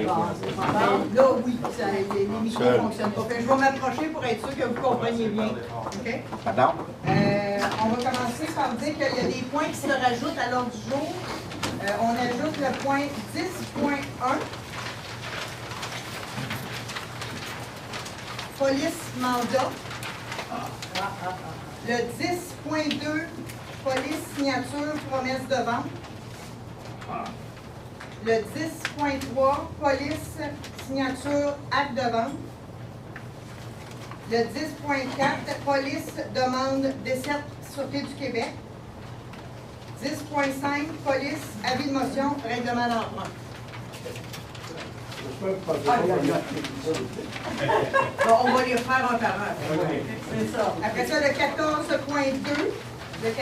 Là, oui, les micros ne fonctionnent pas. Je vais m'approcher pour être sûr que vous compreniez bien. OK? Pardon? On va commencer par dire qu'il y a des points qui se rajoutent à l'ordre du jour. On ajoute le point 10.1. Police mandat. Le 10.2, police signature promesse de vente. Le 10.3, police signature acte de vente. Le 10.4, police demande desserte Sûreté du Québec. 10.5, police avis de motion règlement d'emprunt. On va les faire un par un. C'est ça. Après ça, le 14.2. Le 14.2,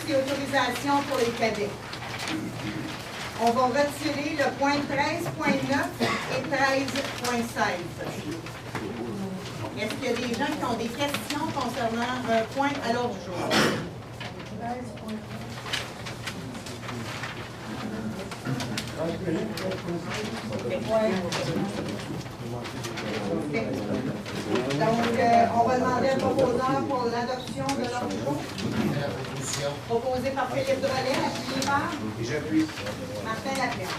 c'est autorisation pour les cadets. On va retirer le point 13.9 et 13.16. Est-ce qu'il y a des gens qui ont des questions concernant un point à l'ordre du jour? Donc, on va demander un proposeur pour l'adoption de l'ordre du jour. Proposé par Philippe Drolet, appuyé par? Et j'appuie. Martin Lapierre.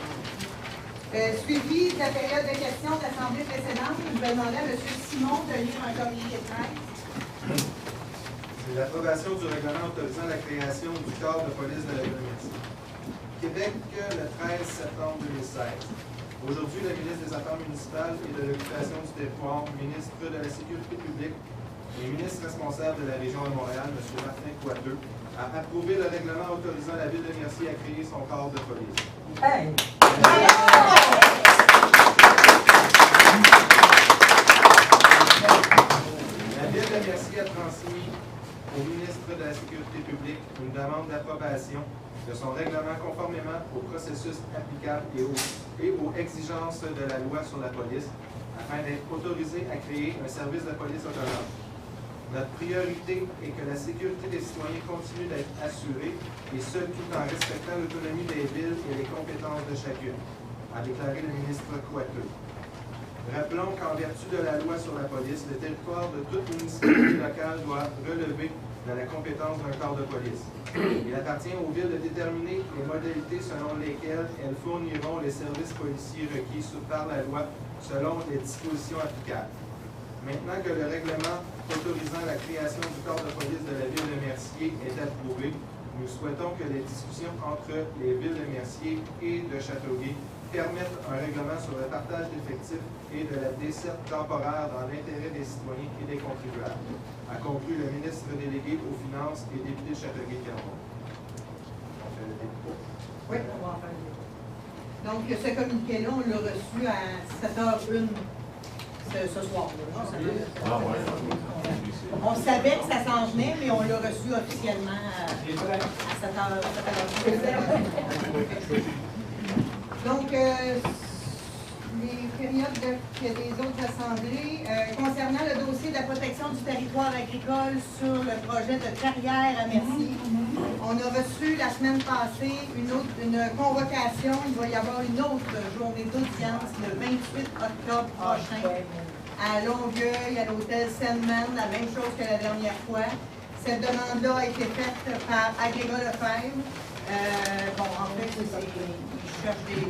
Suivi de la période de questions de l'Assemblée précédente, je vais demander à M. Simon de lire un communiqué de presse. C'est l'approbation du règlement autorisant la création du corps de police de la ville de Mercier. Québec, le 13 septembre 2016. Aujourd'hui, le ministre des Affaires municipales et de l'Occupation du territoire, ministre de la Sécurité publique et ministre responsable de la région de Montréal, M. Martin Coiteux, a approuvé le règlement autorisant la ville de Mercier à créer son corps de police. Hey. La ville de Mercier a transmis au ministre de la Sécurité publique une demande d'approbation de son règlement conformément au processus applicable et aux exigences de la loi sur la police, afin d'être autorisé à créer un service de police autonome. Notre priorité est que la sécurité des citoyens continue d'être assurée, et ce, tout en respectant l'autonomie des villes et les compétences de chacune, a déclaré le ministre Coiteux. Rappelons qu'en vertu de la loi sur la police, le territoire de toute municipalité locale doit relever de la compétence d'un corps de police. Il appartient aux villes de déterminer les modalités selon lesquelles elles fourniront les services policiers requis par la loi selon les dispositions applicables. Maintenant que le règlement autorisant la création du corps de police de la ville de Mercier est approuvé, nous souhaitons que les discussions entre les villes de Mercier et de Châteauguay permettent un règlement sur le partage d'effectifs et de la desserte temporaire dans l'intérêt des citoyens et des contribuables, a conclu le ministre délégué aux Finances et député de Châteauguay-Carmont. Oui, on va en faire. Donc, ce communiqué-là, on l'a reçu à 7h01 ce soir-là. On savait que ça s'en venait, mais on l'a reçu officiellement à 7h. Donc, les périodes des autres assemblées, concernant le dossier de la protection du territoire agricole sur le projet de carrière à Mercier, on a reçu la semaine passée une convocation. Il va y avoir une autre journée d'audience le 28 octobre prochain à Longueuil, à l'hôtel Sandman, la même chose que la dernière fois. Cette demande-là a été faite par Agrégat Lefebvre. En fait, ils cherchent des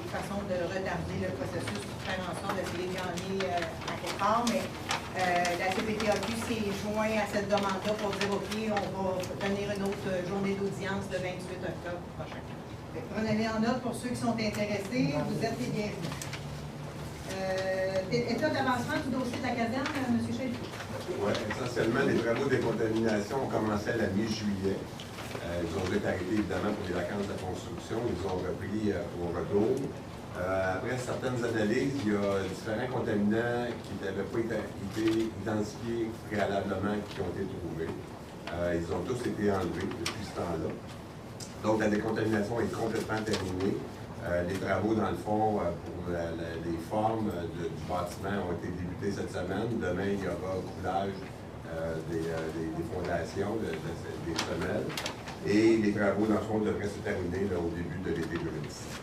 façons de retarder le processus pour faire en sorte d'essayer de gagner à quelque part, mais la CPTAQ s'est joint à cette demande-là pour dire OK, on va tenir une autre journée d'audience le 28 octobre prochain. Prenez-les en note pour ceux qui sont intéressés, vous êtes les bienvenus. État d'avancement du dossier de la caserne, M. Chély? Oui, essentiellement, les travaux de décontamination ont commencé à la mi-juillet. Ils ont été arrêtés évidemment pour les vacances de construction. Ils ont repris au retour. Après certaines analyses, il y a différents contaminants qui n'avaient pas été identifiés préalablement qui ont été trouvés. Ils ont tous été enlevés depuis ce temps-là. Donc la décontamination est complètement terminée. Les travaux, dans le fond, pour les formes du bâtiment ont été débutés cette semaine. Demain, il y aura coulage des fondations, des semelles. Et les travaux, dans le fond, devraient se terminer là, au début de l'été 2010.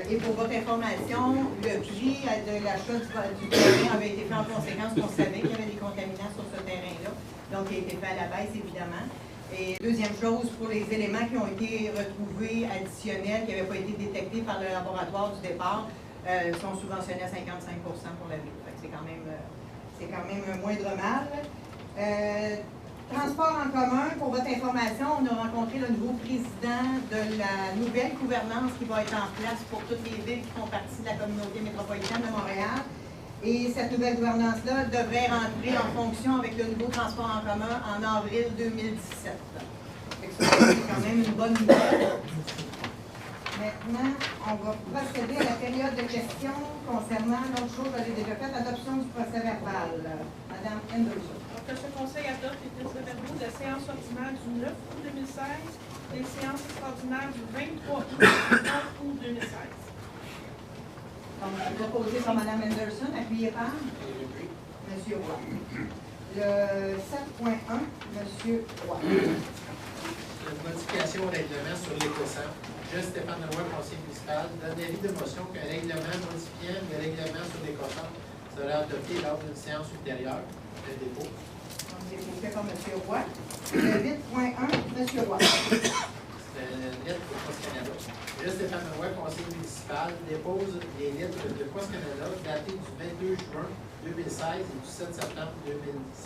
Et pour votre information, le prix de l'achat du terrain avait été fait en conséquence qu'on savait qu'il y avait des contaminants sur ce terrain-là. Donc, il a été fait à la baisse, évidemment. Et deuxième chose, pour les éléments qui ont été retrouvés additionnels, qui n'avaient pas été détectés par le laboratoire du départ, sont subventionnés à 55 pour la ville. C'est quand même moindre mal. Transport en commun, pour votre information, on a rencontré le nouveau président de la nouvelle gouvernance qui va être en place pour toutes les villes qui font partie de la communauté métropolitaine de Montréal. Et cette nouvelle gouvernance-là devrait rentrer en fonction avec le nouveau transport en commun en avril 2017. C'est quand même une bonne nouvelle. Maintenant, on va procéder à la période de questions concernant l'autre chose que j'ai déjà faite, l'adoption du procès verbal. Madame Henderson. Que ce conseil adopte les procès-verbaux de la séance ordinaire du 9 août 2016 et les séances extraordinaires du 23 août et 30 août 2016. Donc, proposé par Mme Henderson, appuyé par M. Roy. Le 7.1, M. Roy. Une modification au règlement sur l'éco-sang. Je, Stéphane Leroy, conseiller municipal, donne l'avis de motion qu'un règlement modifiant le règlement sur l'éco-sang sera adopté lors d'une séance ultérieure de dépôt. Donc, c'est fait par M. Roy. Le 8.1, M. Roy. C'est une lettre de Poste Canada. Je, Stéphane Leroy, conseiller municipal, dépose les lettres de Poste Canada datées du 22 juin 2016 et du 7 septembre 2016.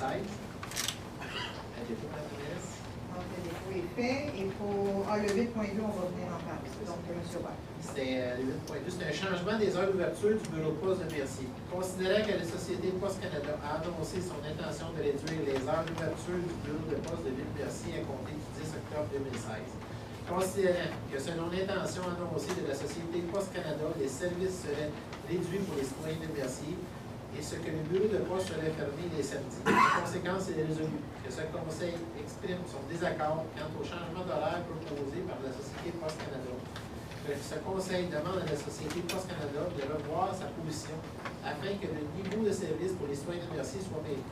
À dépôt, Mme la ministre. Donc, le dépôt est fait. Et pour le 8.2, on va venir en parler. Donc, M. Roy. C'était le 8.2. C'est un changement des heures d'ouverture du bureau de poste de Mercier. Considérant que la Société Poste Canada a annoncé son intention de réduire les heures d'ouverture du bureau de poste de Ville-Mercier à compter du 10 octobre 2016. Considérant que selon l'intention annoncée de la Société Poste Canada, les services seraient réduits pour les citoyens de Mercier et ce que le bureau de poste serait fermé les samedis. En conséquence, il est résolu que ce conseil exprime son désaccord quant au changement d'horaire proposé par la Société Poste Canada. Ce conseil demande à la Société Poste Canada de revoir sa position afin que le niveau de service pour les citoyens de Mercier soit maintenu.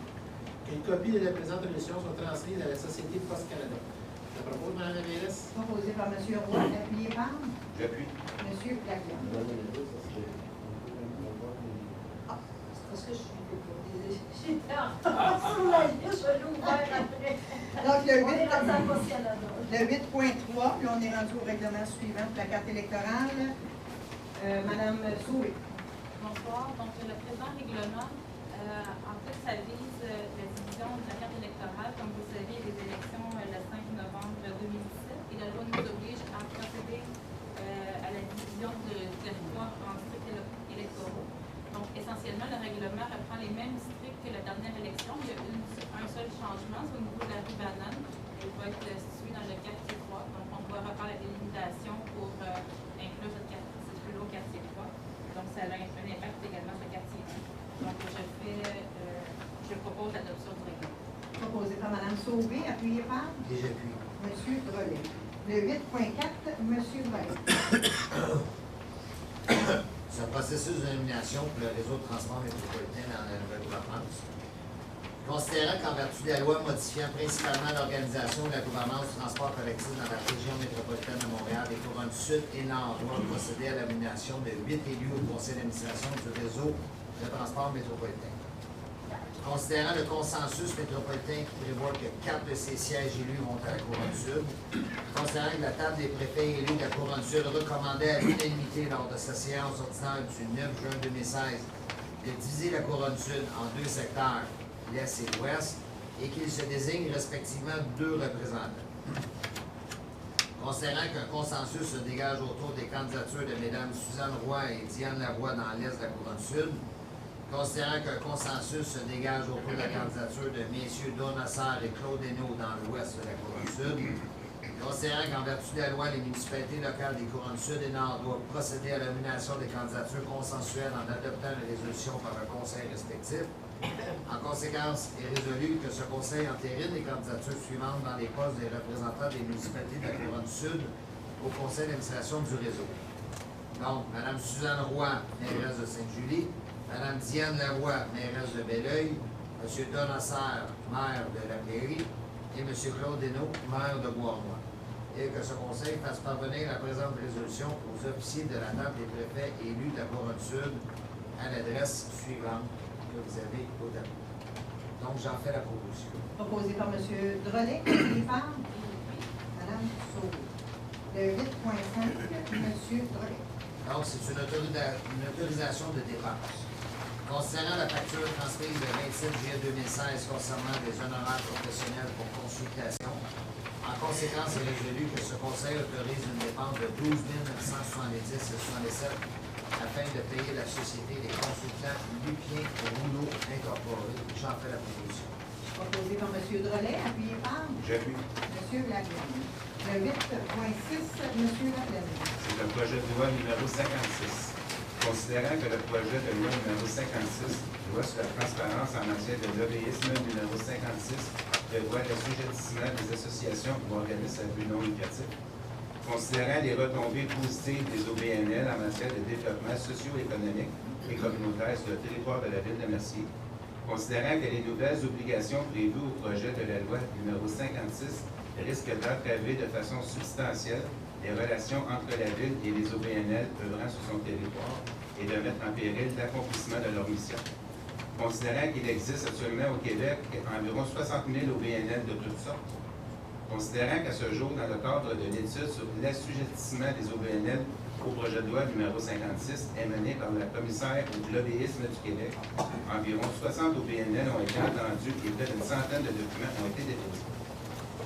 Qu'une copie de la présente résolution soit transmise à la Société Poste Canada. Je propose, Mme la mairesse. Proposé par M. Roy, appuyé par J'appuie. M. Laclane. Parce que je suis j'étais en retard sur la liste, je l'ai ouvert après. Donc, le On est rendu à Poste Canada. Le 8.3, puis on est rendu au règlement suivant de la carte électorale. Madame Soué. Bonsoir. Donc, le présent règlement, en fait, ça vise la division de la carte électorale. Comme vous savez, les élections le 5 novembre 2017 et la loi nous oblige à procéder à la division du territoire en districts électoraux. Donc, essentiellement, le règlement reprend les mêmes districts que la dernière élection. Il y a un seul changement, c'est au niveau de la rue Banane. Elle va être située dans le quartier 3. Donc, on va refaire la délimitation pour inclure cette rue au quartier 3. Donc, ça a un impact également sur le quartier 1. Donc, je propose l'adoption du règlement. Proposé par Mme Sauvé, appuyé par Et j'appuie. M. Drolet. Le 8.4, M. Drolet. C'est un processus de nomination pour le réseau de transport métropolitain dans la Nouvelle-France. Considérant qu'en vertu de la loi modifiant principalement l'organisation de la gouvernance du transport collectif dans la région métropolitaine de Montréal, les couronnes sud et nord doivent procéder à la nomination de 8 élus au conseil d'administration du réseau de transport métropolitain. Considérant le consensus métropolitain qui prévoit que 4 de ces sièges élus vont à la couronne sud, considérant que la table des préfets élus de la couronne sud recommandait à l'unanimité lors de sa séance ordinaire du 9 juin 2016 de diviser la couronne sud en 2 secteurs, l'Est et l'Ouest, et qu'ils se désignent respectivement 2 représentants. Considérant qu'un consensus se dégage autour des candidatures de Mesdames Suzanne Roy et Diane Lavoie dans l'Est de la couronne sud, considérant qu'un consensus se dégage autour de la candidature de messieurs Don Nassar et Claude Hainaut dans l'ouest de la couronne sud, considérant qu'en vertu de la loi, les municipalités locales des couronnes sud et nord doivent procéder à la nomination des candidatures consensuelles en adoptant les résolutions par un conseil respectif, en conséquence, est résolu que ce conseil entérine les candidatures suivantes dans les postes des représentants des municipalités de la couronne sud au conseil d'administration du réseau. Donc, Mme Suzanne Roy, mairesse de Sainte-Julie, Mme Diane Lavoie, mairesse de Belleuil, M. Don Nassar, maire de la Prairie, et M. Claude Hainaut, maire de Bois-Arnois. et que ce conseil fasse parvenir la présente résolution aux officiers de la table des préfets élus de la Couronne Sud à l'adresse suivante que vous avez au tableau. Donc, j'en fais la proposition. Proposé par M. Drolet, les femmes. Mme Sauvé. Le 8.5, M. Drolet. Donc, c'est une autorisation de dépense. Considérant la facture transmise le 27 juillet 2016 concernant des honoraires professionnels pour consultation, en conséquence, il est résolu que ce conseil autorise une dépense de 12 970,77 afin de payer la société des consultants Lupien Rouleau Incorporé. J'en fais la proposition. Proposé par M. Drolet, appuyé par J'appuie. M. Laplaine. Le 8.6, M. Laplaine. C'est le projet de loi numéro 56. Considérant que le projet de loi numéro 56, loi sur la transparence en matière de lobbyisme numéro 56, prévoit l'assujettissement des associations ou organismes à but non lucratif. Considérant les retombées positives des OBNL en matière de développement socio-économique et communautaire sur le territoire de la ville de Mercier, considérant que les nouvelles obligations prévues au projet de la loi numéro 56 risquent d'entraver de façon substantielle les relations entre la ville et les OBNL œuvrant sur son territoire et de mettre en péril l'accomplissement de leur mission. Considérant qu'il existe actuellement au Québec environ 60 000 OBNL de toutes sortes, considérant qu'à ce jour, dans le cadre de l'étude sur l'assujettissement des OBNL au projet de loi numéro 56 est menée par la commissaire au lobbyisme du Québec, environ 60 OBNL ont été entendus et près d'une centaine de documents ont été déposés.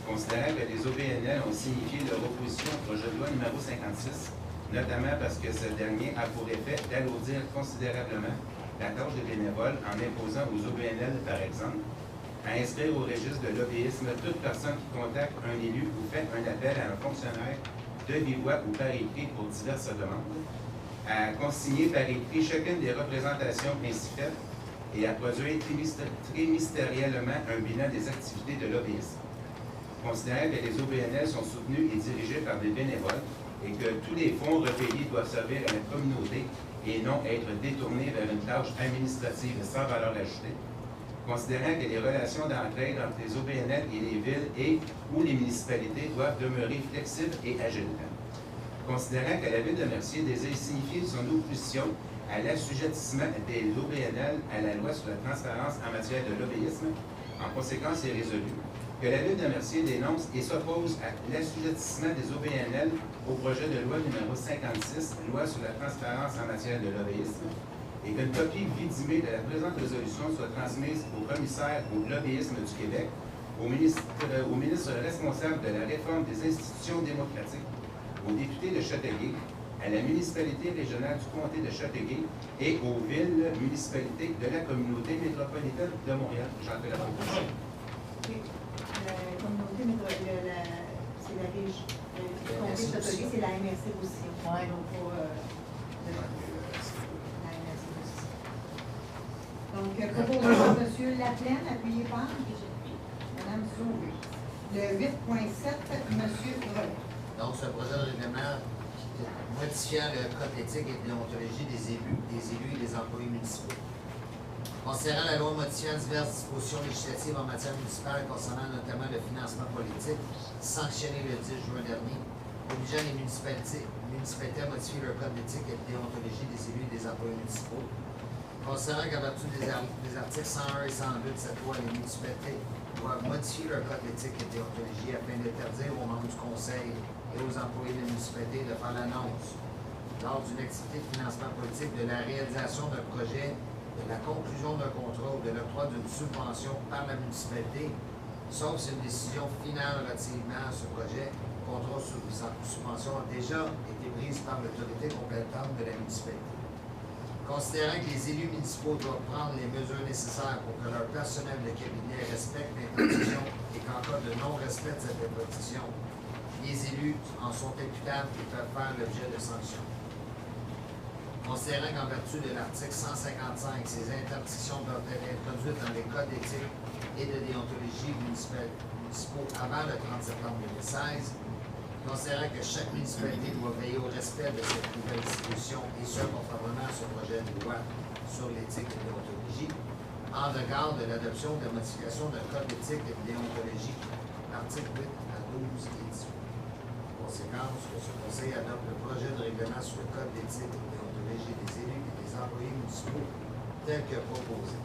Considérant que les OBNL ont signifié leur opposition au projet de loi numéro 56, notamment parce que ce dernier a pour effet d'alourdir considérablement la tâche des bénévoles en imposant aux OBNL, par exemple, à inscrire au registre de lobbyisme toute personne qui contacte un élu ou fait un appel à un fonctionnaire de vive voix ou par écrit pour diverses demandes, à consigner par écrit chacune des représentations ainsi faites et à produire trimestériellement un bilan des activités de lobbyisme. Considérant que les OBNL sont soutenus et dirigés par des bénévoles et que tous les fonds recueillis doivent servir à la communauté et non être détournés vers une tâche administrative sans valeur ajoutée, considérant que les relations d'entraide entre les OBNL et les villes et ou les municipalités doivent demeurer flexibles et agiles. Considérant que la ville de Mercier désire signifier son opposition à l'assujettissement des OBNL à la loi sur la transparence en matière de lobbyisme, en conséquence, est résolu que la ville de Mercier dénonce et s'oppose à l'assujettissement des OBNL au projet de loi numéro 56, loi sur la transparence en matière de lobbyisme, et qu'une copie vidimée de la présente résolution soit transmise au commissaire au lobbyisme du Québec, au ministre responsable de la réforme des institutions démocratiques, au député de Châteauguay, à la municipalité régionale du comté de Châteauguay et aux villes municipalités de la communauté métropolitaine de Montréal. J'en fais la proposition. La communauté métropolitaine, c'est la région. Le comté de Châteauguay, c'est la MRC aussi. Oui, donc pas Donc, proposé par M. Laplaine, appuyé par Mme Sauvé. Le 8.7, M. Drolet. Donc, ce projet de règlement modifiant le code d'éthique et de déontologie des élus et des employés municipaux. Concernant la loi modifiant diverses dispositions législatives en matière municipale concernant notamment le financement politique, sanctionné le 10 juin dernier, obligeant les municipalités à modifier leur code d'éthique et de déontologie des élus et des employés municipaux. Concernant qu'à vertu des articles 101 et 102 de cette loi, les municipalités doivent modifier leur code d'éthique et de déontologie afin d'interdire aux membres du conseil et aux employés des municipalités de faire l'annonce, lors d'une activité de financement politique, de la réalisation d'un projet, de la conclusion d'un contrat ou de l'octroi d'une subvention par la municipalité, sauf si une décision finale relativement à ce projet, contrat ou subvention a déjà été prise par l'autorité compétente de la municipalité. Considérant que les élus municipaux doivent prendre les mesures nécessaires pour que leur personnel de cabinet respecte l'interdiction et qu'en cas de non-respect de cette interdiction, les élus en sont imputables et peuvent faire l'objet de sanctions. Considérant qu'en vertu de l'article 155, ces interdictions doivent être introduites dans les codes d'éthique et de déontologie municipaux avant le 30 septembre 2016, considérant que chaque municipalité doit veiller au respect de cette nouvelle disposition et ce, conformément à ce projet de loi sur l'éthique et la déontologie, en regard de l'adoption de la modification d'un code d'éthique et de déontologie, articles 8 à 12 et 18. conséquence que ce Conseil adopte le projet de règlement sur le Code d'éthique et déontologie des élus et des employés municipaux tel que proposé.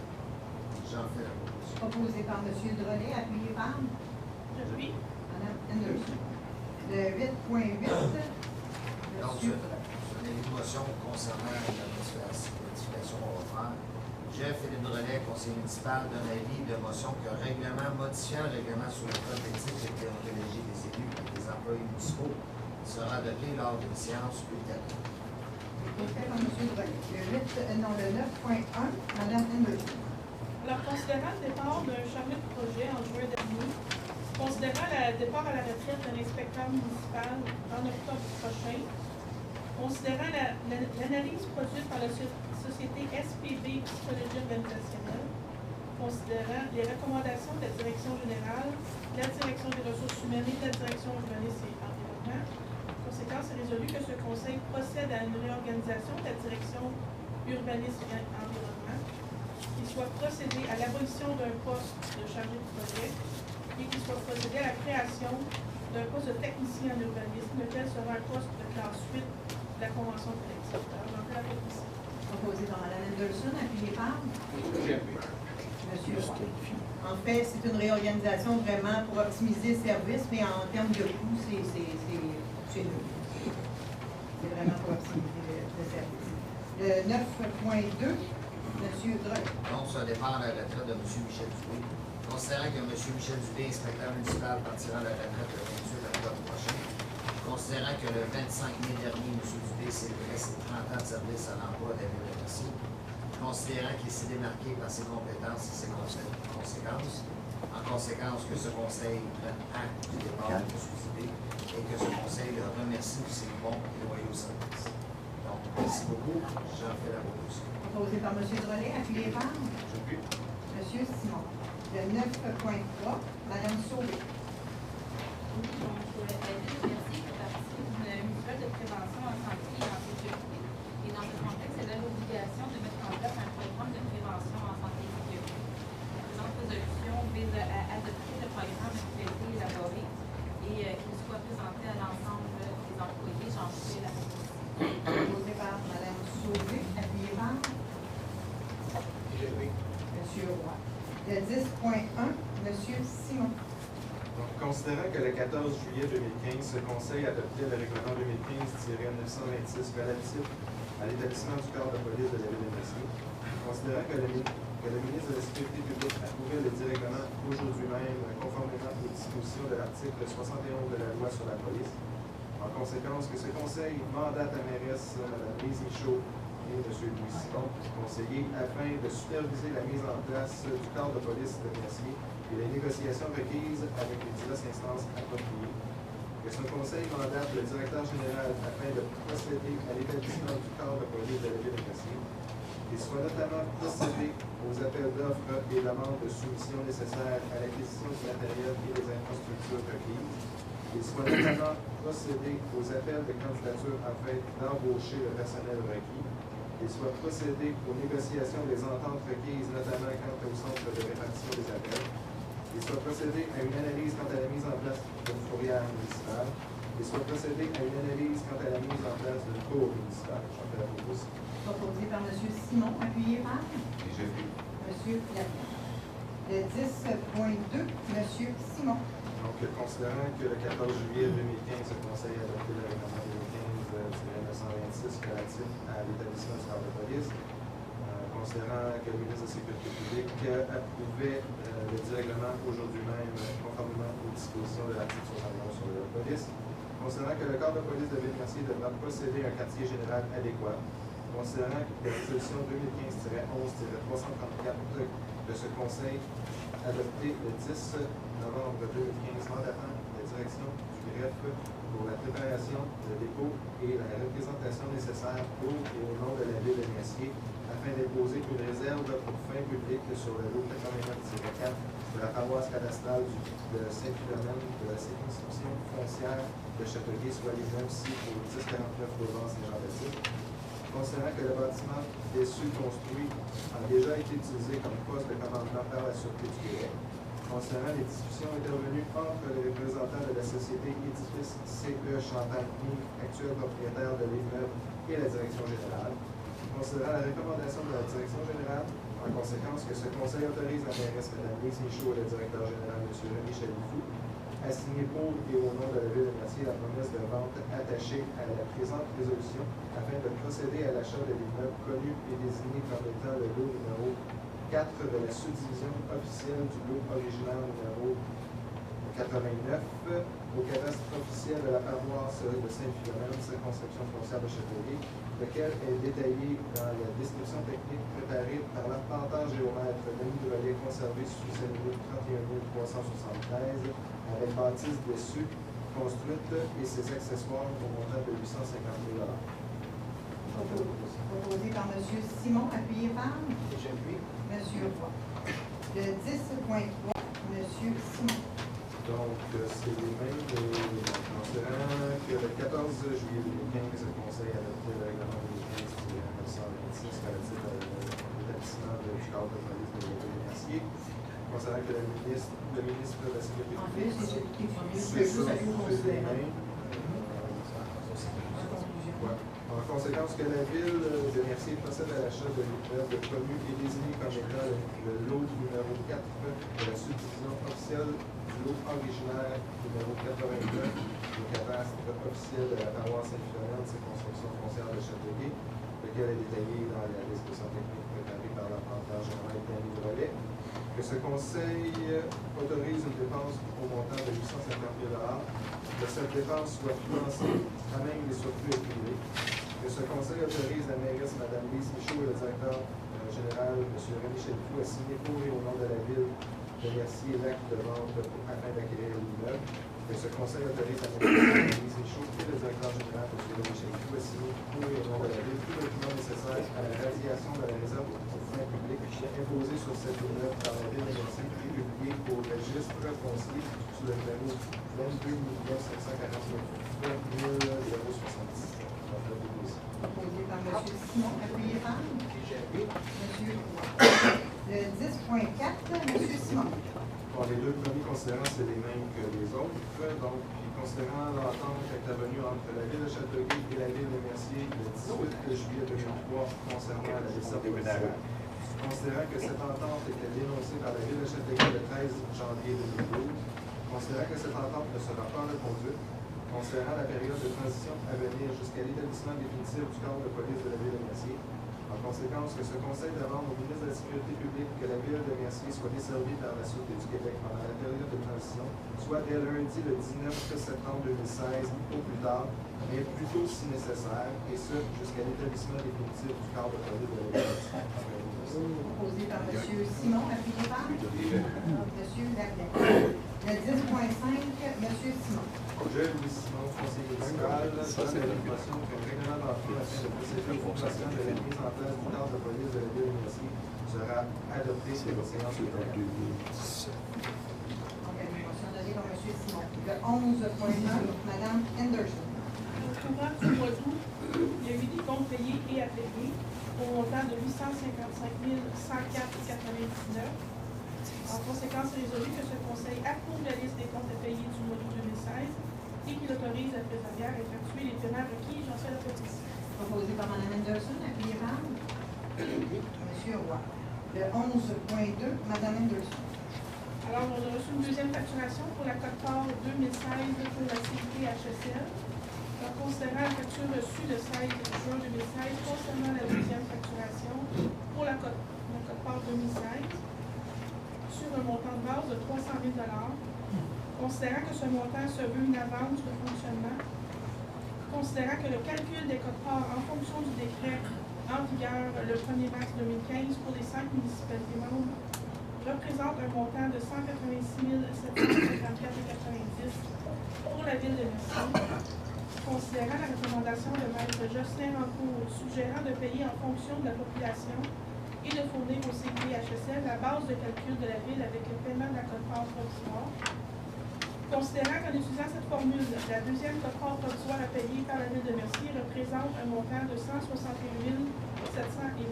J'en fais la proposition. Proposé par M. Drolet, appuyé par J'appuie. Mme Henderson. Le 8.8, Donc, M. c'est une motion concernant la modification qu'on va faire. Jeff Philippe Drolet, conseiller municipal, donne avis de motion que le règlement modifiant le règlement sur le code d'éthique et de déontologie des élus et des employés municipaux sera adopté lors d'une séance ultérieure. Fait par M. Drolet. Le 9.1, Mme Henderson. Alors, considérant le départ d'un chargé de projet en juin dernier, considérant le départ à la retraite d'un inspecteur municipal en octobre prochain, considérant l'analyse produite par la société SPB Psychologie Organisationnelle, considérant les recommandations de la direction générale, de la direction des ressources humaines et de la direction urbanisme et environnement, en conséquence, c'est résolu que ce conseil procède à une réorganisation de la direction urbanisme et environnement, qu'il soit procédé à l'abolition d'un poste de chargé de projet et qu'il soit procédé à la création d'un poste de technicien en urbanisme, lequel sera un poste de classe 8 de la convention collective. Alors, j'en fais la proposition. Proposé par Mme Henderson, appuyé par M. Roy. En fait, c'est une réorganisation vraiment pour optimiser le service, mais en termes de coût, c'est nul. C'est vraiment pour optimiser le service. Le 9.2, M. Drolet. Donc, ça dépend de la retraite de M. Michel Dubé. Considérant que M. Michel Dubé, inspecteur municipal, partira à la retraite le 28 octobre prochain, considérant que le 25 mai dernier, M. Dubé célébrait ses 30 ans de service à l'emploi de la ville de Mercier, considérant qu'il s'est démarqué par ses compétences et ses conséquences, en conséquence que ce conseil prenne acte du départ de M. Dubé et que ce conseil le remercie de ses bons et loyaux services. Donc, merci beaucoup. J'en fais la proposition. Proposé par M. Drolet, appuyé par J'appuie. M. Simon. Le 9.3, Mme Sauvé. Donc, la ville de Mercier fait partie d'une mutuelle de prévention en santé et en sécurité. Et dans ce contexte, elle a l'obligation de mettre en place un programme de prévention en santé et sécurité. La présente résolution vise à adopter le programme qui a été élaboré et qu'il soit présenté à l'ensemble des employés. J'en fais la proposition. Proposé par Mme Sauvé, appuyé par J'appuie. M. Roy. Le 10.1, M. Simon. Donc, considérant que le 14 juillet 2015, ce Conseil adoptait le règlement 2015-926 relatif à l'établissement du corps de police de la ville de Mercier, considérant que le ministre de la Sécurité publique approuvait le dit règlement aujourd'hui même, conformément aux dispositions de l'article 71 de la loi sur la police, en conséquence que ce Conseil mandate la mairesse Mme Lise Michaud et M. Louis Simon, conseiller, afin de superviser la mise en place du corps de police de Mercier et les négociations requises avec les diverses instances appropriées. Que ce conseil mandate le directeur général afin de procéder à l'établissement du corps de police de la ville de Mercier. Il soit notamment procédé aux appels d'offres et demandes de soumission nécessaires à l'acquisition du matériel et des infrastructures requises. Il soit notamment procédé aux appels de candidature afin d'embaucher le personnel requis. Il soit procédé aux négociations des ententes requises, notamment quant au centre de répartition des appels. Il soit procédé à une analyse quant à la mise en place d'une fourrière municipale. Il soit procédé à une analyse quant à la mise en place d'une cour municipale. J'en fais la proposition. Proposé par M. Simon, appuyé par Et j'appuie. M. Lafleur. Le 10.2, M. Simon. Donc, considérant que le 14 juillet 2015, le Conseil a adopté le règlement 2015-926 relatif à l'établissement du corps de police, considérant que le ministre de la Sécurité publique approuvait le dit règlement aujourd'hui même, conformément aux dispositions de l'article 71 sur la police, considérant que le corps de police de Ville-Mercier devra posséder un quartier général adéquat, considérant que la résolution 2015-11-334 de ce Conseil adopté le 10 novembre 2015 mandatant la direction du greffe pour la préparation, le dépôt et la représentation nécessaire pour et au nom de la ville de Mercier afin d'imposer une réserve pour fin publique sur le lot 89-4 de la paroisse cadastrale de Saint-Philomène de la circonscription foncière de Châteauguay, soit l'immeuble ci au 1049 Boulevard Saint-Jean-Baptiste. Considérant que le bâtiment déçu construit a déjà été utilisé comme poste de commandement par la Sûreté du Québec, Considérant les discussions intervenues entre les représentants de la société Édifice CE Champagne, actuel propriétaire de l'immeuble, et la direction générale. Considérant la recommandation de la direction générale, en conséquence que ce conseil autorise la mairesse Mme Lise Michaud et le directeur général M. Rémi Chalifou à signer pour et au nom de la Ville de Mercier la promesse de vente attachée à la présente résolution afin de procéder à l'achat de l'immeuble connu et désigné comme étant le lot numéro 4 de la subdivision officielle du lot originaire numéro 89 au cadastre officiel de la paroisse de Saint-Philomène, circonscription foncière de Châteauguay, lequel est détaillé dans la description technique préparée par l'arpenteur géomètre Denis Drolet, conservé sous sa limite 31 373, avec bâtisse dessus, construite et ses accessoires au montant de 850 000 $. Proposé par M. Simon, appuyé par J'appuie. M. Roy. Le 10.3, M. Simon. Donc, c'est les mêmes, considérant que le 14 juillet 2015, le Conseil a adopté le règlement 2015-926 relatif à l'établissement du cadre de police de l'État de Mercier. Considérant que le ministre de la Sécurité En fait, publique. c'est ce qui C'est ça, c'est les mêmes. En conséquence que la Ville de Mercier procède à l'achat de l'immeuble connu et désigné comme étant le lot numéro 4 de la subdivision officielle du lot originaire numéro 89 du cadastre officiel de la paroisse Saint-Philomène, circonscription foncière de Châteauguay, lequel est détaillé dans la description technique préparée par l'arpenteur général Denis Drolet, que ce conseil autorise une dépense au montant de 850 000 $, que cette dépense soit financée à même les surplus privés, que ce conseil autorise la mairesse Mme Lise Michaud et le directeur général M. Rémi Chalifou à signer pour et au nom de la Ville de Mercier l'acte de vente afin d'acquérir l'immeuble, que ce conseil autorise la mairesse Mme Lise Michaud et le directeur général M. Rémi Chalifou à signer pour et au nom de la Ville tout document nécessaire à la radiation de la réserve au fin public imposée sur cet immeuble par la Ville de Mercier et publié au registre foncier sous le numéro 22 749 070. Proposé par M. Simon, appuyé par J'appuie. M. Roy. Le 10.4, M. Simon. Bon, les deux premiers considérants, c'est les mêmes que les autres. Donc, puis considérant l'entente intervenue entre la Ville de Châteauguay et la Ville de Mercier le 18 juillet 2003 concernant la desserte policière. Considérant que cette entente était dénoncée par la Ville de Châteauguay le 13 janvier 2012, considérant que cette entente ne sera pas reconduite, considérant la période de transition à venir jusqu'à l'établissement définitif du corps de police de la Ville de Mercier, en conséquence que ce conseil demande au ministre de la Sécurité publique que la Ville de Mercier soit desservie par la Sûreté du Québec pendant la période de transition, soit dès lundi le 19 septembre 2016 au plus tard, mais plus tôt si nécessaire, et ce jusqu'à l'établissement définitif du corps de police de la Ville de Mercier. Proposé par M. Simon, appuyé par M. Lablais. Le 10.5, M. Simon. Je, Louis Simon, conseiller municipal, donne l'information qu'un règlement d'entrée afin de procéder au fonctionnement de la mise en place du cadre de police de la Ville de Mercier sera adopté sur la séance ultérieure. Donc, information donnée par M. Simon. Le 11.1, Mme Henderson. Au courant du mois d'août, il y a eu des comptes payés et à payer au montant de 855 104,99 $. En conséquence, il est résolu que ce conseil approuve la liste des comptes à payer du mois d'août 2016 et qu'il autorise la trésorière à effectuer les paiements requis. J'en fais la proposition. Proposé par Mme Henderson, appuyé par M. Roy. Le 11.2, Mme Henderson. Alors, on a reçu une deuxième facturation pour la cote-part 2016 pour la CPHSL. En considérant la facture reçue le 16 juin 2016 concernant la deuxième facturation pour la cote-part 2016 sur un montant de base de 300 000 $, considérant que ce montant se veut une avance de fonctionnement, considérant que le calcul des cotes-parts en fonction du décret en vigueur le 1er mars 2015 pour les 5 municipalités membres représente un montant de 186 754,90 $ pour la Ville de Mercier, considérant la recommandation de Maître Jocelyn Rancourt suggérant de payer en fonction de la population et de fournir au CPHSL la base de calcul de la Ville avec le paiement de la cote-part provisoire. Considérant qu'en utilisant cette formule, la deuxième cote-part provisoire à payer par la Ville de Mercier représente un montant de 161 720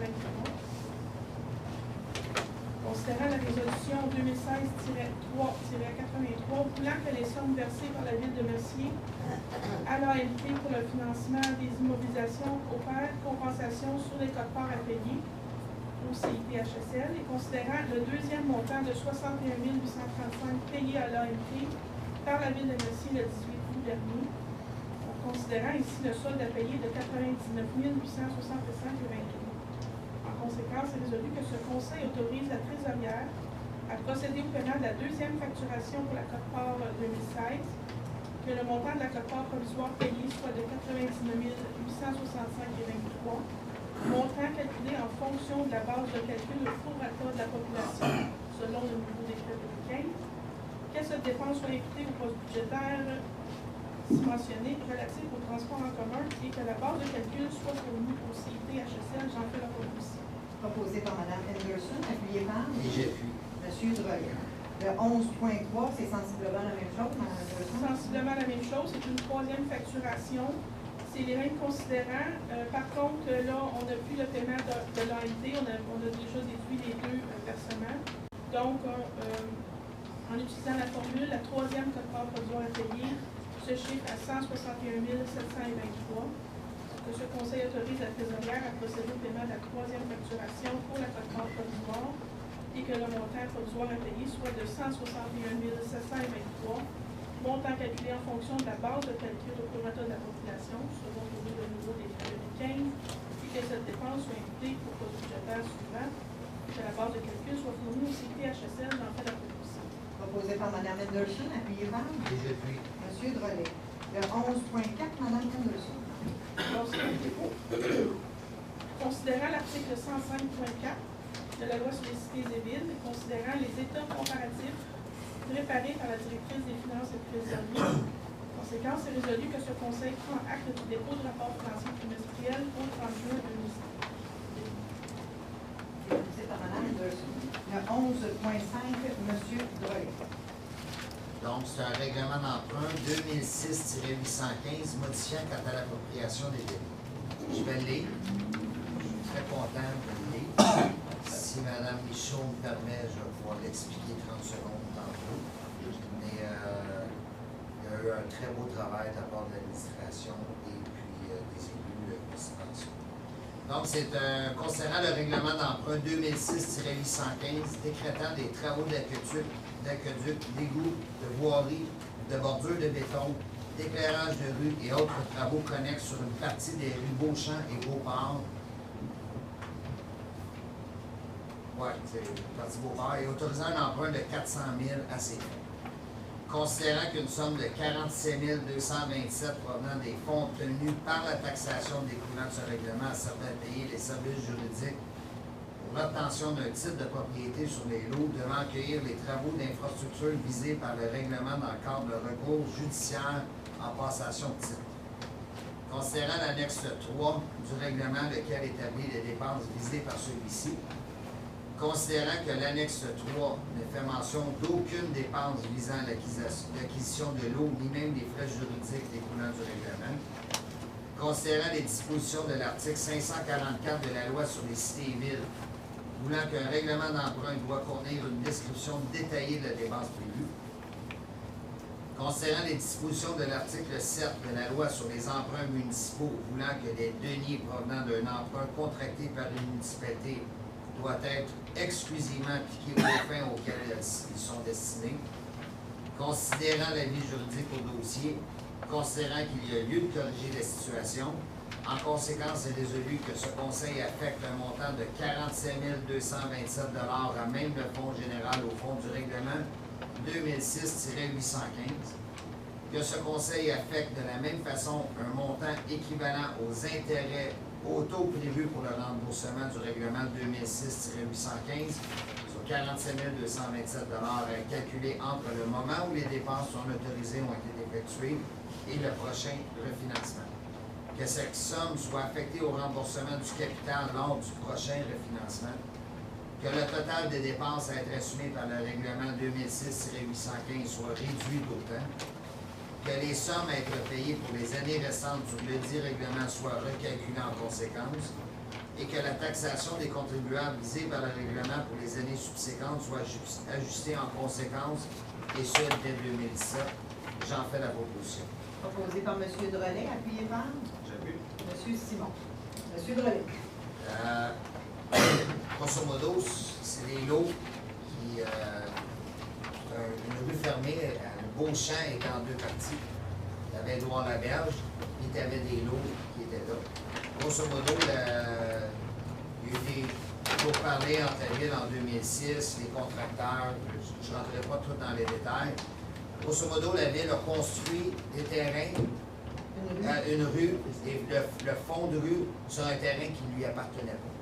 $. Considérant la résolution 2016-3-83 voulant que les sommes versées par la Ville de Mercier à l'AMT pour le financement des immobilisations opèrent compensation sur les quotes-parts à payer au CIPHSL et considérant le deuxième montant de 61 835 payé à l'AMT par la Ville de Mercier le 18 août dernier, considérant ici le solde à payer de 99 865,23. En conséquence, c'est résolu que ce Conseil autorise la trésorière à procéder au paiement de la deuxième facturation pour la quote-part 2016, que le montant de la quote-part provisoire payée soit de 99 865,23, montant calculé en fonction de la base de calcul au prorata de la population, selon le nouveau décret 2015, que cette dépense soit imputée au poste budgétaire mentionné relatif au transport en commun et que la base de calcul soit fournie au CIPHSL. J'en fais la proposition. Proposé par Mme Henderson, appuyé par Et j'appuie. M. Drolet. Le 11.3, c'est sensiblement la même chose, Mme Henderson? Sensiblement la même chose, c'est une troisième facturation. C'est les mêmes considérants. Par contre, là, on n'a plus le paiement de l'AMT, on a déjà déduit les deux versements. Donc, en utilisant la formule, la troisième quote-part provisoire à payer se chiffre à 161 723. Que ce Conseil autorise la trésorière à procéder au paiement de la troisième facturation pour la quote-part provisoire et que le montant provisoire à payer soit de 161 723, montant calculé en fonction de la base de calcul au prorata de la population, selon le nouveau décret 2015, et que cette dépense soit imputée au poste budgétaire suivant, et que la base de calcul soit fournie au CIPHSL dans la proposition. Proposé par Mme Henderson, appuyé par Et j'appuie. M. Drolet. Le 11.4, Mme Henderson. Considérant l'article 105.4 de la loi sur les cités et villes, et considérant les états comparatifs préparés par la directrice des finances et trésorier, en conséquence, c'est résolu que ce Conseil prend acte du dépôt de rapport financier trimestriel au 30 juin 2017. Proposé par Mme Henderson. Le 11.5, M. Drolet. Donc, c'est un règlement d'emprunt 2006-815 modifiant quant à l'appropriation des débits. Je vais le lire. Je suis très content de le lire. Si Mme Michaud me permet, je vais pouvoir l'expliquer 30 secondes tantôt. Mais il y a eu un très beau travail de la part de l'administration et puis des élus constitutionnels. Donc, c'est concernant le règlement d'emprunt 2006-815 décrétant des travaux d'aqueduc, d'égouts, de voirie, de bordure de béton, d'éclairage de rue et autres travaux connexes sur une partie des rues Beauchamp et Beauport. Oui, c'est une partie Beauport, et autorisant un emprunt de 400 000 à ces fins. Considérant qu'une somme de 47 227 provenant des fonds obtenus par la taxation découlant de ce règlement servant à payer les services juridiques pour l'obtention d'un titre de propriété sur les lots devant accueillir les travaux d'infrastructure visés par le règlement dans le cadre de recours judiciaire en passation de titre. Considérant l'annexe 3 du règlement lequel établit les dépenses visées par celui-ci, considérant que l'annexe 3 ne fait mention d'aucune dépense visant l'acquisition de l'eau ni même des frais juridiques découlant du règlement, considérant les dispositions de l'article 544 de la loi sur les cités et villes, voulant qu'un règlement d'emprunt doit contenir une description détaillée de la dépense prévue, considérant les dispositions de l'article 7 de la loi sur les emprunts municipaux, voulant que les deniers provenant d'un emprunt contracté par une municipalité doit être exclusivement appliqué aux fins auxquelles ils sont destinés, considérant l'avis juridique au dossier, considérant qu'il y a lieu de corriger la situation. En conséquence, c'est résolu que ce Conseil affecte un montant de 47 227 à même le Fonds général au fond du règlement 2006-815, que ce Conseil affecte de la même façon un montant équivalent aux intérêts au taux prévu pour le remboursement du règlement 2006-815 sur 47 227 calculé entre le moment où les dépenses non autorisées ont été effectuées et le prochain refinancement. Que cette somme soit affectée au remboursement du capital lors du prochain refinancement. Que le total des dépenses à être assumées par le règlement 2006-815 soit réduit d'autant. Que les sommes à être payées pour les années restantes sur le dit règlement soient recalculées en conséquence et que la taxation des contribuables visés par le règlement pour les années subséquentes soit ajustée en conséquence, et ce, dès 2017. J'en fais la proposition. Proposé par M. Drolet, appuyé par J'appuie. M. Simon. M. Drolet. Grosso modo, c'est des lots qui... une rue fermée, le Beauchamp est en deux parties. Tu avais Édouard-Laberge, puis tu avais des lots qui étaient là. Grosso modo, il y a eu des pourparlers entre la ville en 2006, les contracteurs, je ne rentrerai pas tout dans les détails. Grosso modo, la ville a construit des terrains, une rue, et le fond de rue sur un terrain qui ne lui appartenait pas.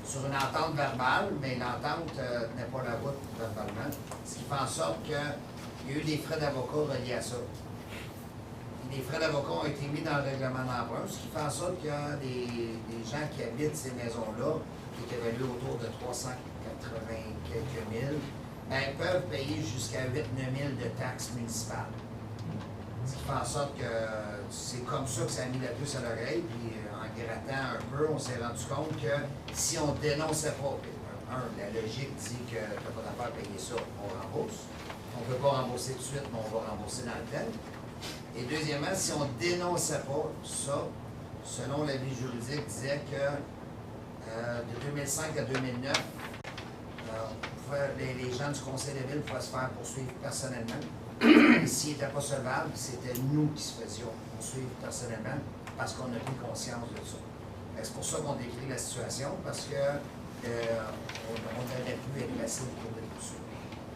Sur une entente verbale, mais l'entente n'est pas la route verbalement, ce qui fait en sorte qu'il y a eu des frais d'avocat reliés à ça. Et les frais d'avocat ont été mis dans le règlement d'emprunt, ce qui fait en sorte qu'il y a des gens qui habitent ces maisons-là, qui est évalué autour de 380 quelques mille, ben, peuvent payer jusqu'à 8-9 000 de taxes municipales. Ce qui fait en sorte que c'est comme ça que ça a mis la puce à l'oreille, puis en grattant un peu, on s'est rendu compte que si on dénonçait pas, la logique dit que tu n'as pas d'affaire à payer ça, on rembourse. On ne peut pas rembourser tout de suite, mais on va rembourser dans le temps. Et deuxièmement, si on ne dénonçait pas ça, selon l'avis juridique, disait que de 2005 à 2009, les gens du conseil de ville pouvaient se faire poursuivre personnellement. Et s'ils n'étaient pas solvables, c'était nous qui se faisions poursuivre personnellement parce qu'on a pris conscience de ça. C'est pour ça qu'on décrit la situation, parce que on aurait pu être passible pour des poursuites.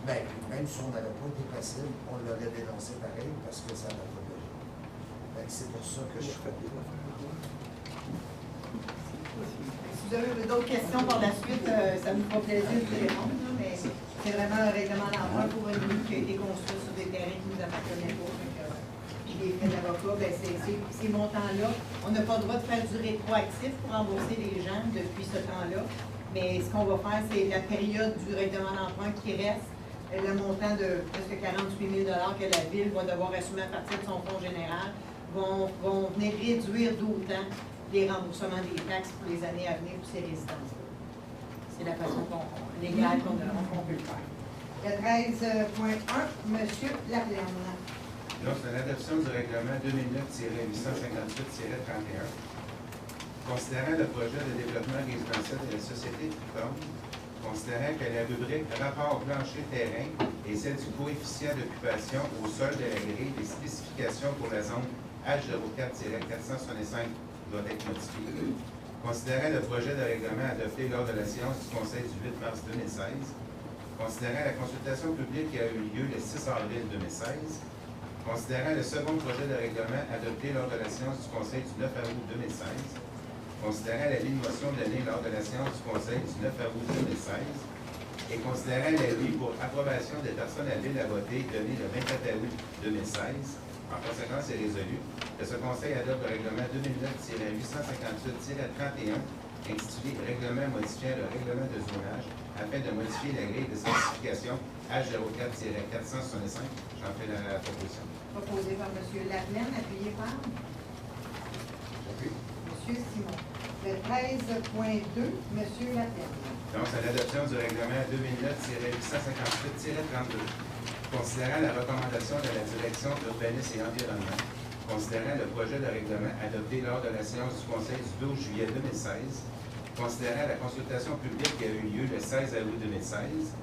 Bien, même si on n'avait pas été passible, on l'aurait dénoncé pareil parce que ça n'a pas de logique. C'est pour ça que je fais des affaires. Si vous avez d'autres questions par la suite, ça nous fera plaisir de vous répondre, mais c'est vraiment un règlement d'emprunt pour une rue qui a été construite sur des terrains qui ne nous appartenaient pas. Puis les frais d'avocat, ben ces montants-là, on n'a pas le droit de faire du rétroactif pour rembourser les gens depuis ce temps-là. Mais ce qu'on va faire, c'est la période du règlement d'emprunt qui reste, le montant de presque 48 000 $ que la ville va devoir assumer à partir de son fonds général, vont venir réduire d'autant les remboursements des taxes pour les années à venir pour ces résidences-là. C'est la façon légale qu'on peut le faire. Le 13.1, M. Laplaine. Donc, c'est l'adoption du règlement 2009-858-31. Considérant le projet de développement résidentiel de la société Triton, considérant que la rubrique rapport plancher-terrain et celle du coefficient d'occupation au sol de la grille des spécifications pour la zone H04-465 doit être modifiée. Considérant le projet de règlement adopté lors de la séance du Conseil du 8 mars 2016, considérant la consultation publique qui a eu lieu le 6 avril 2016, considérant le second projet de règlement adopté lors de la séance du Conseil du 9 août 2016, considérant la ligne motion donnée lors de la séance du Conseil du 9 août 2016, et considérant l'avis pour approbation des personnes habiles à voter donné le 24 août 2016, en conséquence, c'est résolu que ce Conseil adopte le règlement 2009-858-31 intitulé « Règlement modifiant le règlement de zonage afin de modifier la grille de certification H04-465 ». J'en fais la proposition. Proposé par M. Laplaine, appuyé par J'appuie. M. Simon. Le 13.2, M. Laplaine. Donc, c'est l'adoption du règlement 2009-858-32. Considérant la recommandation de la Direction d'urbanisme et environnement, considérant le projet de règlement adopté lors de la séance du Conseil du 12 juillet 2016, considérant la consultation publique qui a eu lieu le 16 août 2016,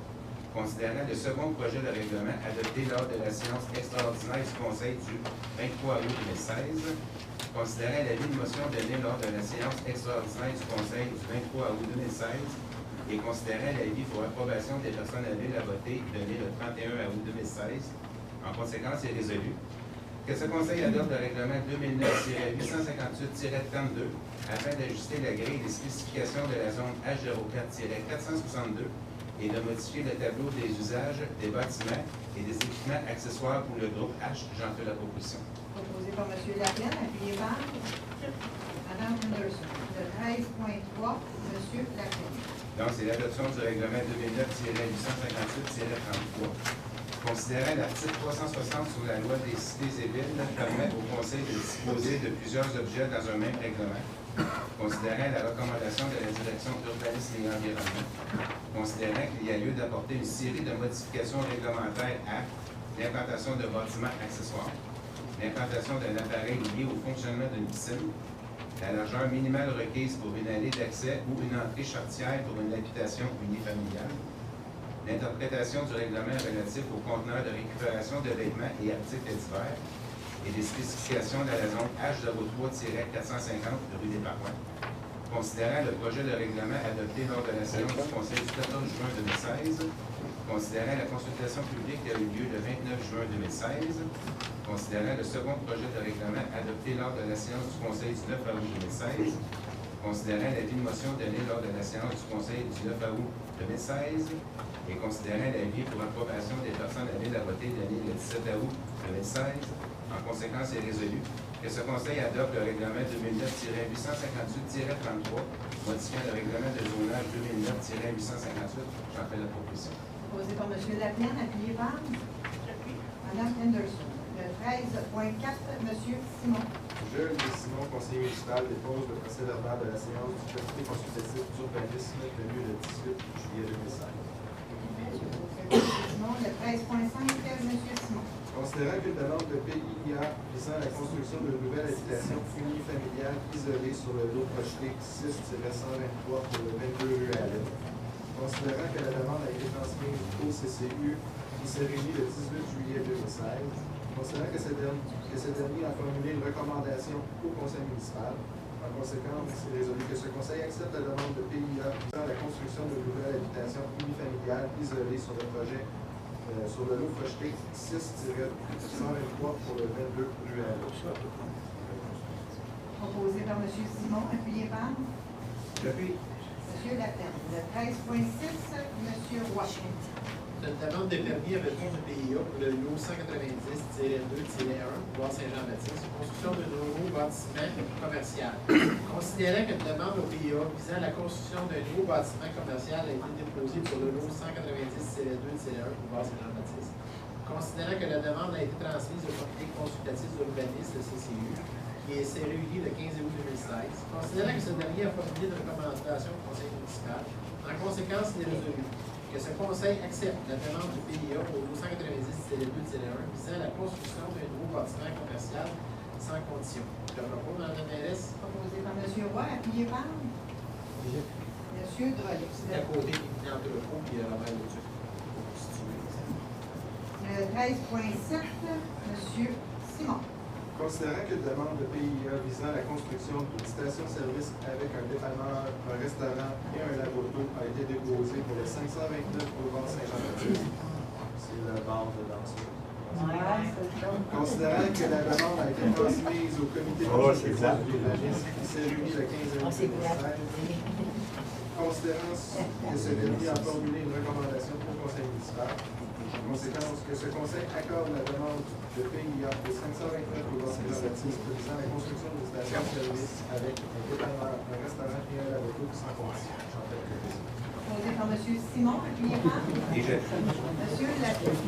considérant le second projet de règlement adopté lors de la séance extraordinaire du Conseil du 23 août 2016, considérant l'avis de motion donné lors de la séance extraordinaire du Conseil du 23 août 2016, et considérant l'avis pour approbation des personnes habiles à voter donné le 31 août 2016, en conséquence, est résolu que ce Conseil adopte le règlement 2009-858-32 afin d'ajuster la grille des spécifications de la zone H04-462 et de modifier le tableau des usages des bâtiments et des équipements accessoires pour le groupe H. J'en fais la proposition. Proposé par M. Laplaine, appuyé par Mme Anderson. Le 13.3, M. Laplaine. Donc, c'est l'adoption du règlement 2009-858-33. Considérant l'article 360 sur la loi des cités et villes permet au Conseil de disposer de plusieurs objets dans un même règlement, Considérant la recommandation de la Direction d'urbanisme et environnement, considérant qu'il y a lieu d'apporter une série de modifications réglementaires à l'implantation de bâtiments accessoires, l'implantation d'un appareil lié au fonctionnement d'une piscine, la largeur minimale requise pour une allée d'accès ou une entrée charretière pour une habitation unifamiliale, l'interprétation du règlement relatif aux conteneurs de récupération de vêtements et articles divers et des spécifications de la zone H 03-450 rue des Parois, considérant le projet de règlement adopté lors de la séance du Conseil du 14 juin 2016, considérant la consultation publique qui a eu lieu le 29 juin 2016, considérant le second projet de règlement adopté lors de la séance du Conseil du 9 août 2016, considérant l'avis de motion donné lors de la séance du Conseil du 9 août 2016 et considérant l'avis pour approbation des personnes habiles à voter donné le 17 août 2016, en conséquence est résolu que ce Conseil adopte le règlement 2009-858-33, modifiant le règlement de zonage 2009-858. J'en fais la proposition. Proposé par M. Laplaine, appuyé par J'appuie. Mme Henderson. Le 13.4, M. Simon. Jules Simon, conseiller municipal, dépose le procès verbal de la séance du comité consultatif d'urbanisme tenue le 18 juillet 2016. Simon, le 13.5, M. Simon. Considérant qu'une demande de PIA visant la construction d'une nouvelle habitation unifamiliale isolée sur le lot projeté 6-123 pour le 22 rue Allen, considérant que la demande a été transmise au CCU qui s'est réuni le 18 juillet 2016, considérant que ce dernier a formulé une recommandation au conseil municipal, en conséquence, c'est résolu que ce conseil accepte la demande de PIA visant la construction d'une nouvelle habitation unifamiliale isolée sur le projet sur le lot projeté 6-123 pour le 22 rue Allen. Proposé par M. Simon, appuyé par J'appuie. M. Laplaine. Le 13.6, M. Roy. C'est une demande de permis avec fonds du PIA pour le lot 190-2-1, bois Saint-Jean-Baptiste, construction de nouveau bâtiment commercial. Considérant qu'une demande au PIA visant la construction d'un nouveau bâtiment commercial a été déposée pour le lot 190-2-1, bois Saint-Jean-Baptiste. Considérant que la demande a été transmise au comité consultatif d'urbanisme, le CCU, qui s'est réuni le 15 août 2016. Considérant que ce dernier a formulé une recommandation au conseil municipal, en conséquence, il est résolu que ce conseil accepte la demande du PIA au 290-2-1 visant la construction d'un nouveau bâtiment commercial sans condition. Je propose, Mme la mairesse. Proposé par M. Roy, appuyé par M. Drolet. C'est à côté du entrepôt puis Robert Leduc. Le 13.7, M. Simon. Considérant qu'une demande de PIA visant la construction d'une station-service avec un dépanneur, un restaurant et un labo d'eau a été déposée pour le 529 boulevard Saint-Jean-Baptiste. C'est le bar de danse. Considérant que la demande a été transmise au comité consultatif d'urbanisme qui s'est réuni le 15 août 2016, considérant que ce dernier a formulé une recommandation au conseil municipal, en conséquence que ce conseil accorde la demande de PIA au 529 boulevard Saint-Jean-Baptiste visant la construction d'une station-service avec un dépanneur, un restaurant et un labo sans condition. Proposé par M. Simon, appuyé par Déjà. M. Laplaine.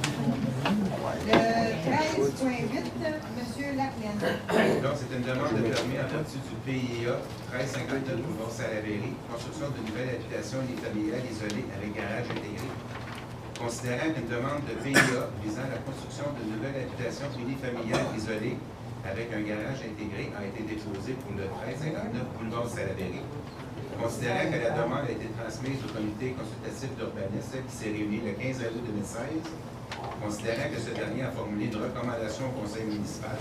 Le 13.8, M. Laplaine. Donc, c'est une demande de permis en vertu du PIA 1359 boulevard Salaberry, construction d'une nouvelle habitation unifamiliale isolée avec garage intégré. Considérant qu'une demande de PIA visant la construction d'une nouvelle habitation unifamiliale isolée avec un garage intégré a été déposée pour le 1359 boulevard Salaberry. Considérant que la demande a été transmise au comité consultatif d'urbanisme qui s'est réuni le 15 août 2016, considérant que ce dernier a formulé une recommandation au conseil municipal,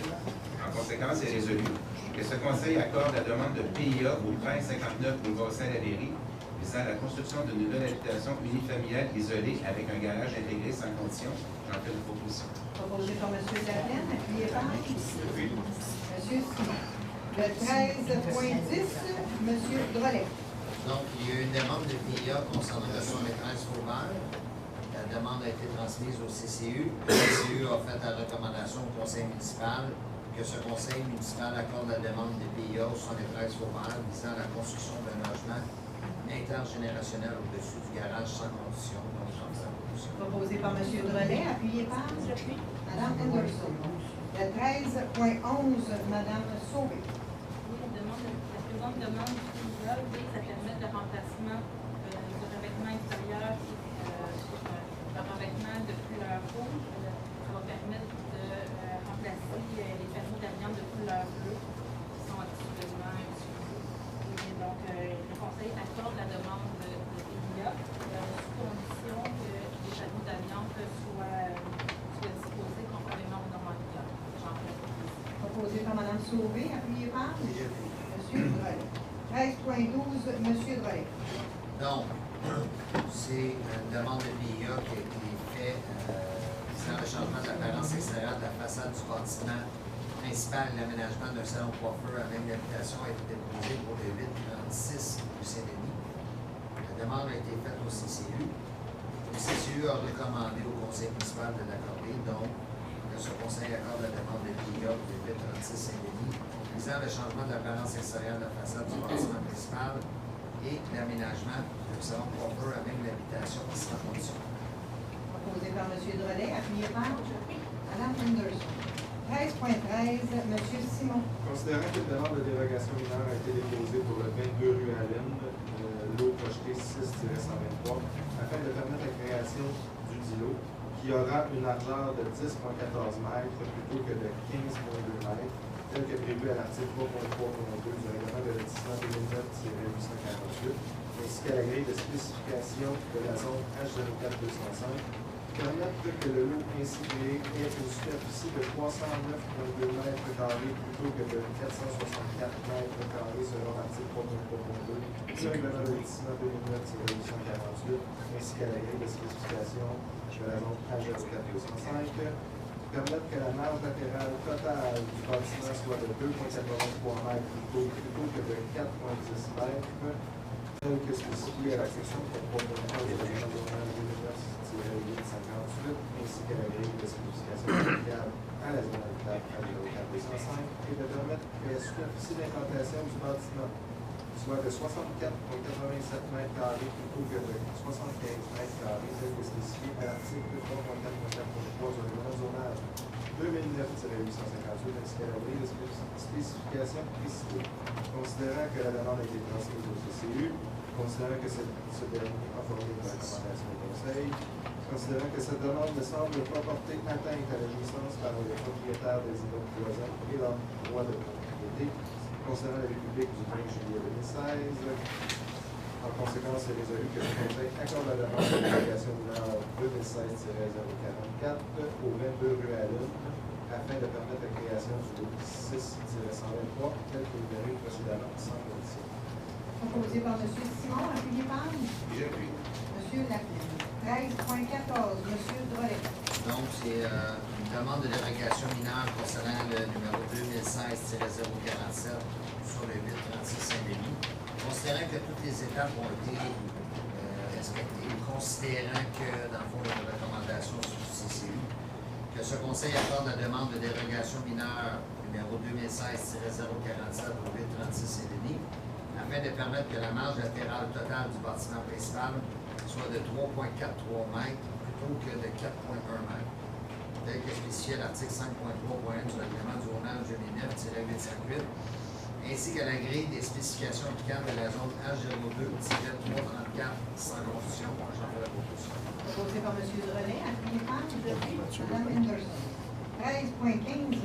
en conséquence est résolu que ce conseil accorde la demande de PIA au 1359 boulevard Salaberry visant la construction d'une nouvelle habitation unifamiliale isolée avec un garage intégré sans condition. J'en fais une proposition. Proposé par M. Laplaine, appuyé par M. Simon. Le 13.10, M. Drolet. Donc, il y a eu une demande de PIA concernant le son maîtresse Faubert. La demande a été transmise au CCU. Le CCU a fait la recommandation au conseil municipal que ce conseil municipal accorde la demande de PIA au son maîtresse Faubert visant la construction d'un logement intergénérationnel au-dessus du garage sans condition. Donc, j'en fais la proposition. Proposé par M. Drolet, appuyé par Mme Henderson. Le 13.11, Mme Sauvé. Oui, demande présente demande du PIA vise à permettre le remplacement du revêtement extérieur le revêtement de couleur rouge. Ça va permettre de remplacer les panneaux d'amiante de couleur bleue qui sont actuellement utilisés. Et donc, le Conseil accorde la demande de PIA sous condition que les panneaux d'amiante soient disposés conformément aux normes en vigueur. J'en fais Proposé par Mme Sauvé, appuyé par Déjà vu. M. Drolet. 13.12, M. Drolet. Donc, c'est une demande de PIA qui a été faite visant le changement de l'apparence extérieure de la façade du bâtiment principal et l'aménagement d'un salon coiffeur avec l'habitation a été déposée pour le 836 du Saint-Denis. La demande a été faite au CCU. Le CCU a recommandé au conseil municipal de l'accorder, donc ce conseil accorde la demande de PIA pour le 836 Saint-Denis visant le changement de l'apparence extérieure de la façade du bâtiment principal et l'aménagement du salon coiffeur avec l'habitation sans condition. Proposé par M. Drolet, appuyé par Mme Henderson. 13.13, M. Simon. Considérant qu'une demande de dérogation mineure a été déposée pour le 22 rue Allen, lot projeté 6-123, afin de permettre la création du DILO, qui aura une largeur de 10,14 mètres plutôt que de 15,2 mètres, tel que prévu à l'article 3.3.2 du règlement de lotissement 2009-848, ainsi qu'à la grille de spécification de la zone H04-205, permettre que le lot ainsi créé ait une superficie de 309,2 mètres carrés plutôt que de 464 mètres carrés selon l'article 3.3.2 du règlement de lotissement 2009-848, ainsi qu'à la grille de spécification de la zone H04-205, permettre que la marge latérale totale du bâtiment soit de 2,83 mètres plutôt que de 4,10 mètres, tel que spécifié à la section 3.1 du règlement de 858, ainsi qu'à la grille de spécification applicable à la zone habitable H04-205, et de permettre que la superficie d'implantation du bâtiment soit de 64,87 mètres carrés plutôt que de 75 mètres carrés, tel que spécifié à l'article 3.4.4.3 du règlement de zonage 2009-858, ainsi qu'à la grille de spécification précisée. Considérant que la demande a été transmise au CCU, considérant que ce dernier a formé une recommandation au Conseil, considérant que cette demande ne semble pas porter atteinte à la jouissance par les propriétaires des immeubles voisins et leur droit de propriété, considérant la vie publique du 20 juillet 2016, en conséquence, c'est résolu que le Conseil accorde la demande de délégation mineure 2016-044 au 22 rue Allen, afin de permettre la création du lot 6-123, tel que énuméré précédemment, sans condition. Proposé par M. Simon, appuyé par Déjà vu. M. Laclais. 13.14, M. Drolet. Donc, c'est une demande de dérogation mineure concernant le numéro 2016-047 sur le 836 Saint-Denis. Considérant que toutes les étapes ont été respectées, considérant que, dans le fond, il y a une recommandation sur le CCU, que ce conseil accorde la demande de dérogation mineure numéro 2016-047 au 836 Saint-Denis, afin de permettre que la marge latérale totale du bâtiment principal soit de 3,43 mètres plutôt que de 4,1 mètres, tel que spécifié à l'article 5.3.1 du règlement du zonage 2009-858, ainsi qu'à la grille des spécifications applicables de la zone H02-334 sans condition. J'en fais la proposition. Proposé par M. Drolet, appuyé par Mme Henderson. 13.15, M.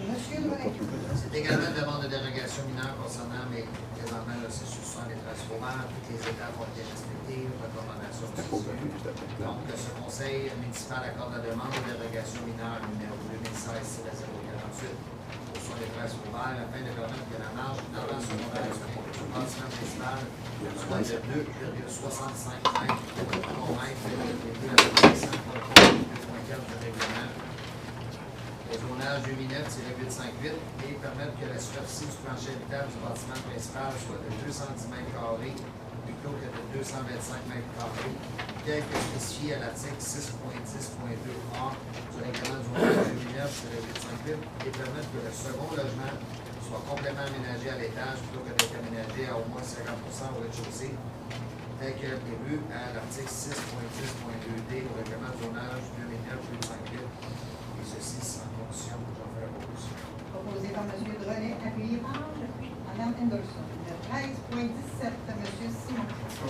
Drolet. C'est également une demande de dérogation mineure concernant, mais présentement, là, c'est sur les traces ouvertes, toutes les étapes ont été respectées, recommandation du CCU. Donc, ce conseil municipal accorde la demande de dérogation mineure numéro 2016-048 sur les traces ouvertes, afin de permettre que la marge d'avant secondaire du bâtiment principal soit de 2,65 mètres pour 3 mètres, prévu à l'article 5.2.4 du règlement. Le zonage 2009-858 et permettre que la superficie du plancher habitable du bâtiment principal soit de 210 mètres carrés plutôt que de 225 mètres carrés, tel que spécifié à l'article 6.10.2a du règlement du zonage 2009-858 et permettre que le second logement soit complètement aménagé à l'étage plutôt que d'être aménagé à au moins 50% au rez-de-chaussée, tel que prévu à l'article 6.10.2d du règlement du zonage 2009-858. Et ceci sans condition. J'en fais la proposition. Proposé par M. Drolet, appuyé par Mme Henderson.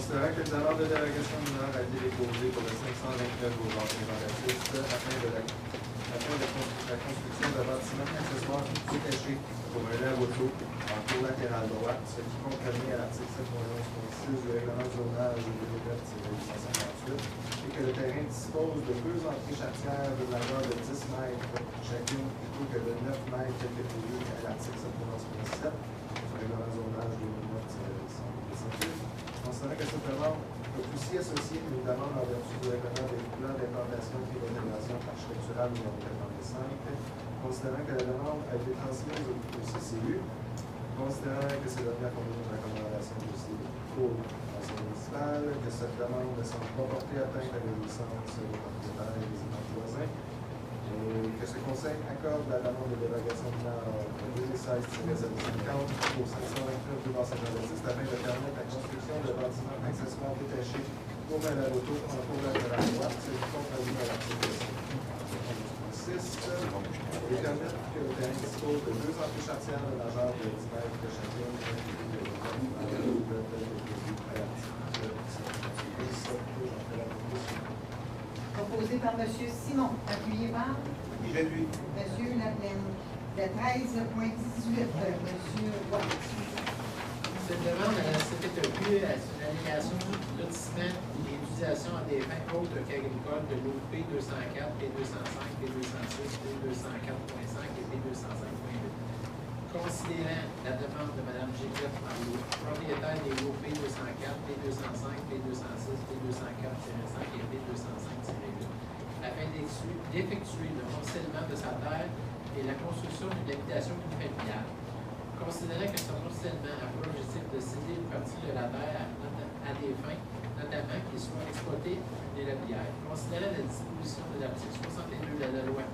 Considérant que la demande de dérogation mineure a été déposée pour le 529 au bord Saint-Jean-Baptiste afin de la construction de bâtiments accessoires détachés pour un lave auto en cours latéral droite, ce qui comprenait à l'article 7.11.6 du règlement de zonage de 2009-858, et que le terrain dispose de 2 entrées chartières de largeur de 10 mètres chacune plutôt que de 9 mètres tel que prévu à l'article 7.11.7 du règlement de zonage de 2009-858. Considérant que cette demande peut aussi associer une demande en vertu du règlement des plans d'implantation et d'intégration architecturale numéro 45, considérant que la demande a été transmise au CCU, considérant que c'est la dernière commune de recommandation du conseil municipal, que cette demande ne semble pas porter atteinte à la licence des propriétaires et des immeubles voisins, et que ce conseil accorde la demande de dérogation mineure 2016-050 au 529 du bord Saint-Jean-Baptiste afin de permettre la construction de bâtiments accessoires détachés pour la auto en cours latéral droite, ce qui contravient à l'article 6. Et permettre que le terrain dispose de 2 entrées chartières de largeur de 10 mètres de chacune Proposé par M. Simon, appuyé par J'appuie. M. Laplaine. Le 13.18, M. Watt. Cette demande s'est effectuée à une allégation du lotissement et d'utilisation à des fins autres qu'agricoles de l'OP 204, P205, P206, P204.5 et P205.8. Considérant la demande de Mme Gilbert Marleau, propriétaire des OP 204, P205, P206, P204-5 et P205-8, afin d'effectuer le morcellement de sa terre et la construction d'une habitation familiale. Considérant que ce morcellement a pour objectif de céder une partie de la terre à des fins, notamment qui soit exploitée une immobilière. Considérant la disposition de l'article 62 de la loi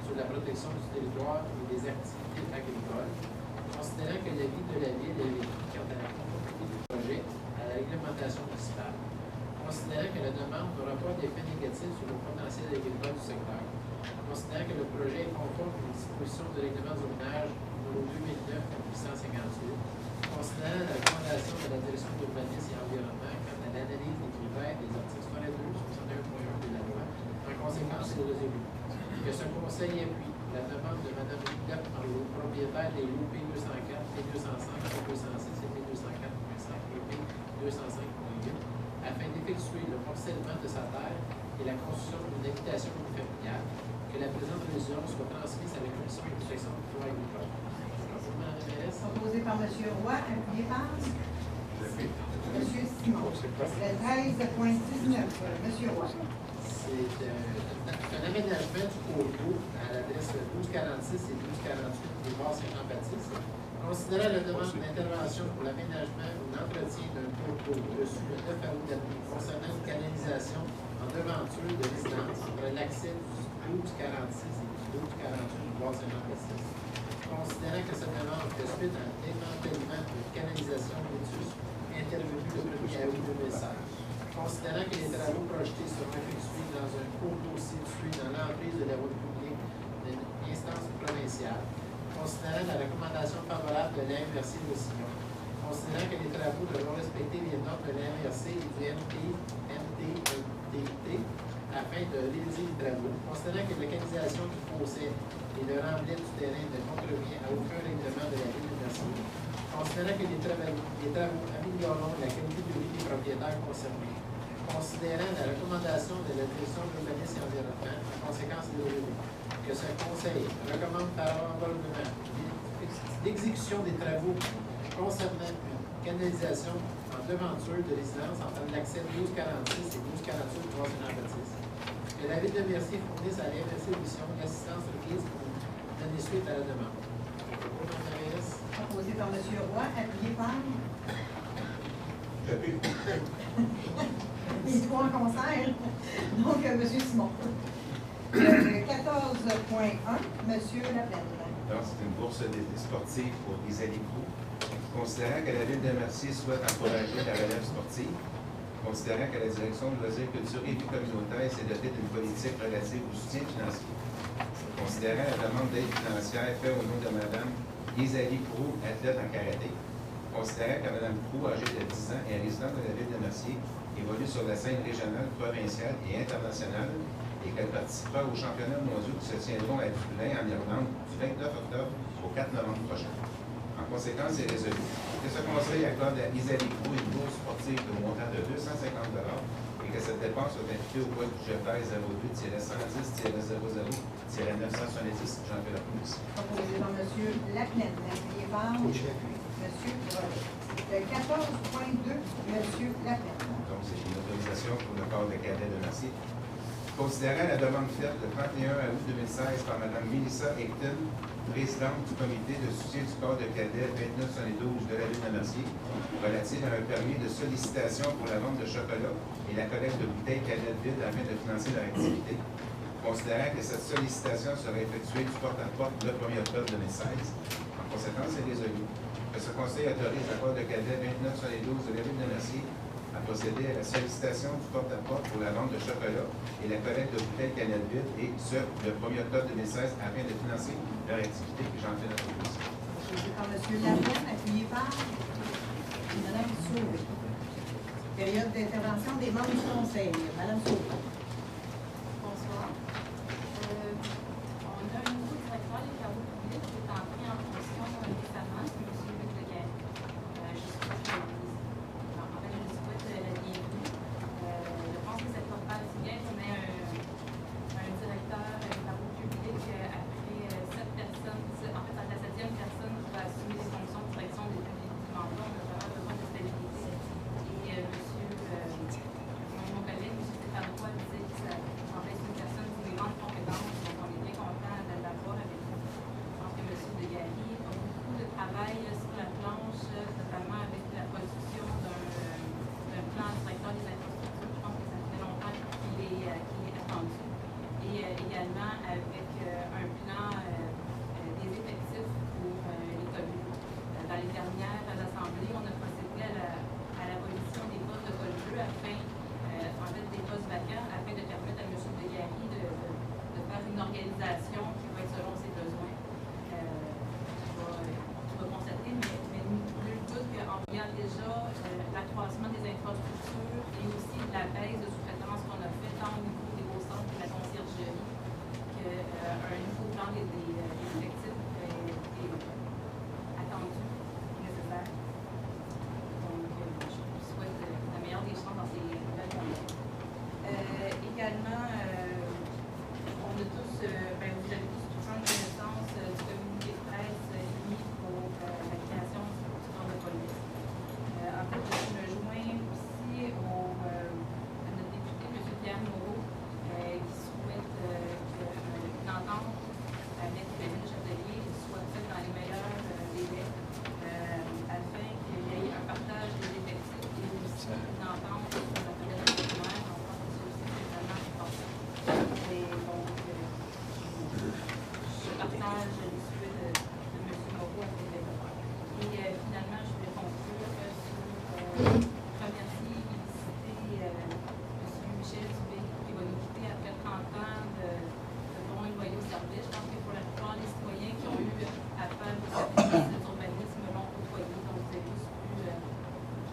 sur la protection du territoire et des activités agricoles, considérant que l'avis de la ville est écrit quant à la conformité du projet à la réglementation municipale, considérant que la demande n'aura pas d'effet négatif sur le potentiel agricole du secteur, considérant que le projet est conforme aux dispositions du règlement du zonage numéro 2009-858, considérant la recommandation de la direction d'urbanisme et environnement quant à l'analyse des critères des articles 62-61.1 de la loi, en conséquence est résolu. Que ce conseil appuie la demande de Mme Gilbert Marleau, propriétaire des lots P204, P205, P206 et P204.5 et P205.8, afin d'effectuer le morcellement de sa terre et la construction d'une habitation familiale, que la présente révision soit transmise à la Commission de protection du droit agricole. Proposé par M. Roy, appuyé par M. Simon. Le 13.19, M. Roy. C'est un aménagement du cours d'eau à l'adresse 1246 et 1248 du bord Saint-Jean-Baptiste. Considérant la demande d'intervention pour l'aménagement ou l'entretien d'un cours d'eau reçu le 9 août dernier concernant une canalisation en devanture de résidence entre l'accès du 1246 et du 1248 du bord Saint-Jean-Baptiste. Considérant que cette demande fait suite à un démantèlement d'une canalisation vétus intervenu le 1er août 2016. Considérant que les travaux projetés seront effectués dans un cours d'eau situé dans l'emprise de la route publique d'une instance provinciale, considérant la recommandation favorable de l'AMRC de Sion, considérant que les travaux devront respecter les normes de l'AMRC et du MTDT afin de réaliser les travaux, considérant que la localisation du fossé et le remblai du terrain ne contrevient à aucun règlement de la ville de Mercier, considérant que les travaux amélioreront la qualité de vie des propriétaires concernés, considérant la recommandation de la direction de l'urbanisme et environnement, en conséquence de l'OEB, que ce conseil recommande favorablement l'exécution des travaux concernant une canalisation en devanture de résidence entre l'accès 1246 et 1248 du Saint-Jean-Baptiste. Que la ville de Mercier fournisse à l'AMRC Mission l'assistance requise pour donner suite à la demande. Proposé par M. Roy, appuyé par J'appuie. les trois en concert. Donc, M. Simon. 14.1, M. Laplaine. Donc, c'est une bourse d'été sportive pour Isalie Proulx. Considérant que la ville de Mercier souhaite encourager la relève sportive, considérant que la direction de loisirs, culture et vie communautaire s'est dotée d'une politique relative au soutien financier, considérant la demande d'aide financière faite au nom de Mme Isalie Proulx, athlète en karaté, Considérant que Mme Proulx, âgée de 10 ans et résidente de la ville de Mercier, évolue sur la scène régionale, provinciale et internationale et qu'elle participera aux championnats mondiaux qui se tiendront à Dublin, en Irlande, du 29 octobre au 4 novembre prochain. En conséquence, c'est résolu que ce conseil accorde à Isalie Proulx une bourse sportive de montant de 250 $ et que cette dépense soit imputée au code budgétaire 02-110-00-970. Jean-Philippe Pousse. Proposé par M. Laplaine, appuyé par M. Drolet. Le 14.2, M. Laplaine. Donc, c'est une autorisation pour le corps de cadet de Mercier. Considérant la demande faite le 31 août 2016 par Mme Mélissa Hecton, présidente du comité de soutien du corps de cadet 2912 de la ville de Mercier, relative à un permis de sollicitation pour la vente de chocolat et la collecte de bouteilles cadet vide afin de financer leur activité. Considérant que cette sollicitation sera effectuée du porte-à-porte le 1er octobre 2016, en conséquence, c'est résolu que ce conseil autorise le corps de cadet 2912 de la ville de Mercier à procéder à la sollicitation du porte-à-porte pour la vente de chocolat et la collecte de bouteilles canettes vides, et ce, le 1er octobre 2016, afin de financer leur activité. J'en fais la proposition. Proposé par M. Laplaine, appuyé par Mme Sauvé. Période d'intervention des membres du conseil. Mme Sauvé. Bonsoir. On a un nouveau directeur des travaux publics qui est entré en fonction récemment, c'est M. Luc Leguerre. Je souhaite la bienvenue. Je pense que ça ne va pas si bien qu'on ait un directeur des travaux publics après 7 personnes. En fait, c'est la 7e personne qui va assumer les fonctions de direction des publics du mandat. On a vraiment besoin de stabilité. Et mon collègue, M. Stéphane Roy, disait que ça semblait être une personne qui a une grande compétence. Donc, on est bien content de l'avoir avec nous. Je pense que M. Degary a beaucoup de travail sur la planche, notamment avec la production d'un plan directeur des infrastructures. Je pense que ça fait longtemps qu'il est attendu. Et également avec un plan des effectifs pour les communes. Dans les dernières assemblées, on a procédé à l'abolition des postes de col bleu afin, en fait, des postes vacants, afin de permettre à M. Degary de faire une organisation qui va être selon ses besoins. Tu vas constater, mais nul doute qu'en voyant déjà l'accroissement des infrastructures et aussi la baisse de sous-traitance qu'on a fait tant au niveau des beaux centres que de la conciergerie, qu'un nouveau plan des effectifs est attendu, nécessaire. Donc, je vous souhaite la meilleure des chances dans ces nouvelles années. Également, on a tous, vous avez tous prendre connaissance du communiqué de presse émis pour la création du corps de police. En fait, je me joins aussi à notre député, M. Pierre Moreau, qui souhaite qu'une entente avec le ministre Chapdelier soit faite dans les meilleurs délais afin qu'il y ait un partage des effectifs et aussi une entente sur la fédération primaire. On pense que c'est aussi vraiment important. Et donc, je partage les souhaits de M. Moreau avec les développeurs. Et finalement, je vais conclure sur remercier et féliciter M. Michel Dubé qui va nous quitter après 30 ans de bons et loyaux services. Je pense que pour la plupart des citoyens qui ont eu à faire du service d'urbanisme l'ont côtoyé, donc vous avez tous pu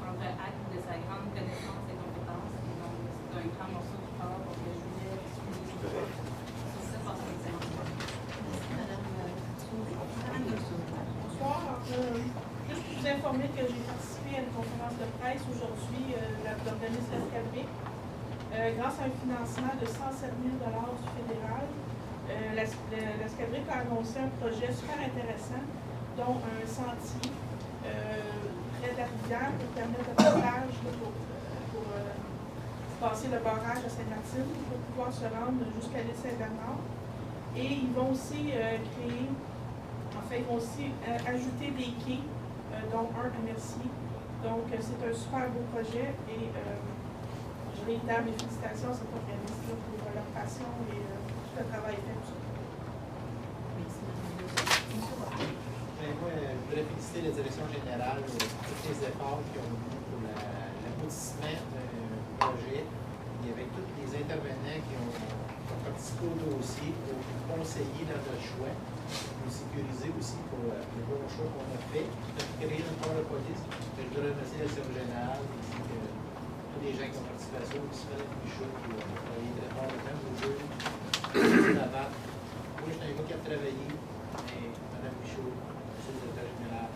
prendre acte de sa grande connaissance et compétence. Et donc, c'est un grand morceau de corps pour que je voulais suivre sur cette perspective. Merci, Mme Sauvé. Bonsoir. Juste pour vous informer que j'ai participé à une conférence de presse aujourd'hui de l'organisme L'Escadrille. Grâce à un financement de 107 000 $ du fédéral, l'Escadrille a annoncé un projet super intéressant, dont un sentier près de la rivière pour permettre le passage pour passer le barrage à Sainte-Martine pour pouvoir se rendre jusqu'à l'île Saint-Bernard. Et ils vont aussi ils vont aussi ajouter des quais, dont un à Mercier. Donc, c'est un super beau projet et je réitère mes félicitations à cet organisme pour leur passion et tout le travail fait pour ça. Merci. Moi, je voudrais féliciter les directions générales pour tous les efforts qu'ils ont mis pour l'aboutissement du projet et avec tous les intervenants qui ont participé principaux dossiers pour conseiller dans notre choix, nous sécuriser aussi pour le bon choix qu'on a fait. On a créé notre corps de police. Je voudrais remercier le service général ainsi que tous les gens qui ont participé à ça, aussi Mme Michaud qui a travaillé très fort le temps aujourd'hui. Moi, je suis un gars qui a travaillé, mais Mme Michaud, monsieur le directeur général,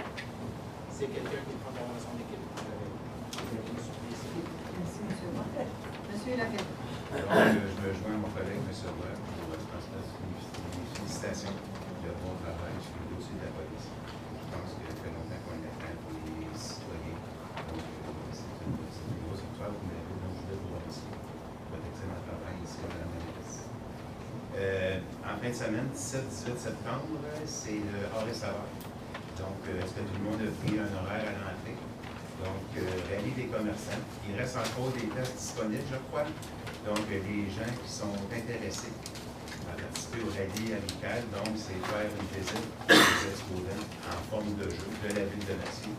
c'est quelqu'un qui est prend dans son équipe. Merci, M. Roy. Monsieur Lapierre. Je me joins à mon collègue, M. Roy, pour transmettre une félicitation de bon travail sur le dossier de la police. Je pense que ça fait longtemps qu'on attend pour les citoyens. Donc, c'est une grosse victoire que vous m'avez donnée. Je voulais vous remercier pour votre excellent travail ici à Mme la ministre. En fin de semaine, 17-18 septembre, c'est le Or et Saveur. Donc, est-ce que tout le monde a pris un horaire à l'entrée? Donc, rallye des commerçants. Il reste encore des places disponibles, je crois. Donc, les gens qui sont intéressés à participer au rallye amical, donc, c'est faire une visite des exposants en forme de jeu de la ville de Mercier.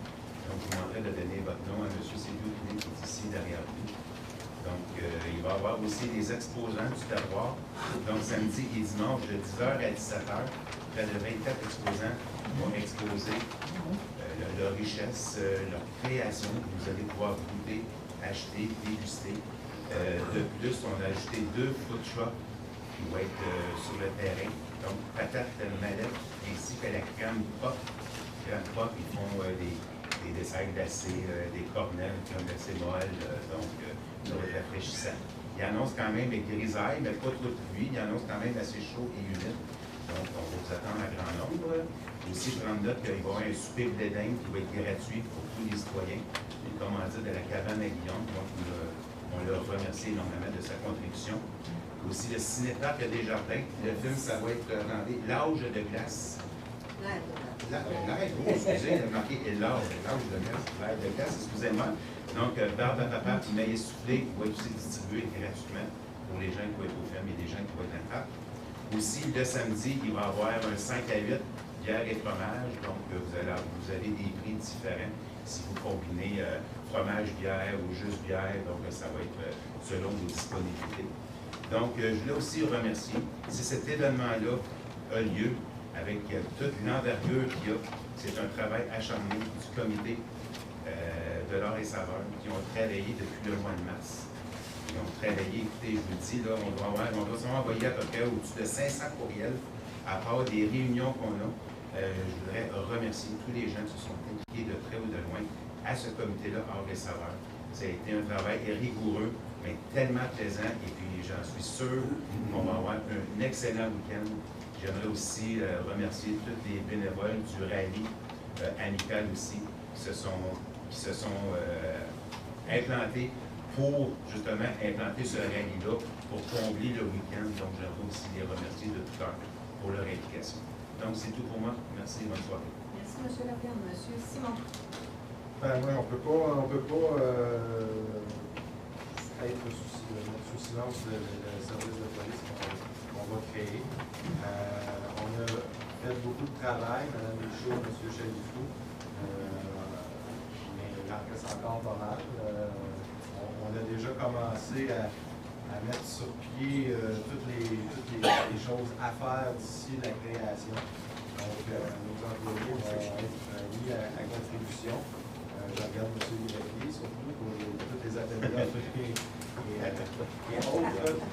Donc, je vous demanderai de donner votre nom à M. Sylvio Pinet qui est ici derrière vous. Donc, il va y avoir aussi des exposants du terroir. Donc, samedi et dimanche, de 10h à 17h, près de 24 exposants vont exposer leur richesse, leur création. Vous allez pouvoir goûter, acheter, déguster. De plus, on a ajouté 2 food trucks qui vont être sur le terrain. Donc, patate mallette ainsi que la crème pop. Crème pop, ils font des desserts glacés, des cornets, crème glacée molle, donc ça va être rafraîchissant. Il annonce quand même avec grisaille, mais pas trop de pluie. Il annonce quand même assez chaud et humide. Donc, on va vous attendre à grand nombre. Aussi, prendre note qu'il va y avoir un souper blé d'Inde qui va être gratuit pour tous les citoyens. Une commandite de la cabane à Guillaume. Donc, on leur remercie énormément de sa contribution. Aussi, le Cinéparc à Desjardins. Le film, ça va être, attendez, L'âge de glace. L'âge, excusez, il a marqué l'âge de glace, excusez-moi. Donc, barbe à papa, maïs soufflé va être aussi distribué gratuitement pour les gens qui vont être au film et des gens qui vont être dans le parc. Aussi, le samedi, il va y avoir un 5 à 8, bière et fromage. Donc, vous avez des prix différents si vous combinez fromage, bière ou juste bière. Donc, ça va être selon vos disponibilités. Donc, je voulais aussi remercier, si cet événement-là a lieu avec toute l'envergure qu'il y a, c'est un travail acharné du comité de l'Or et Saveur qui ont travaillé depuis le mois de mars. Ils ont travaillé, écoutez, je vous le dis, là, on doit sûrement envoyer à peu près au-dessus de 500 courriels à part des réunions qu'on a. Je voudrais remercier tous les gens qui se sont impliqués de près ou de loin à ce comité-là, Or et Saveur. Ça a été un travail rigoureux, mais tellement plaisant, et puis j'en suis sûr qu'on va avoir un excellent week-end. J'aimerais aussi remercier tous les bénévoles du rallye amical aussi, qui se sont implantés pour justement implanter ce rallye-là, pour combler le week-end. Donc, j'aimerais aussi les remercier de tout cœur pour leur implication. Donc, c'est tout pour moi. Merci, bonne soirée. Merci, M. Lapierre. M. Simon. Ben oui, on peut pas être sous silence le service de police qu'on va créer. On a fait beaucoup de travail, Mme Michaud, M. Chalifou, mais il en reste encore pas mal. On a déjà commencé à mettre sur pied toutes les choses à faire d'ici la création. Donc, nos employés vont être mis à contribution. Je regarde M. Lévesque, surtout pour tous les ateliers et autres.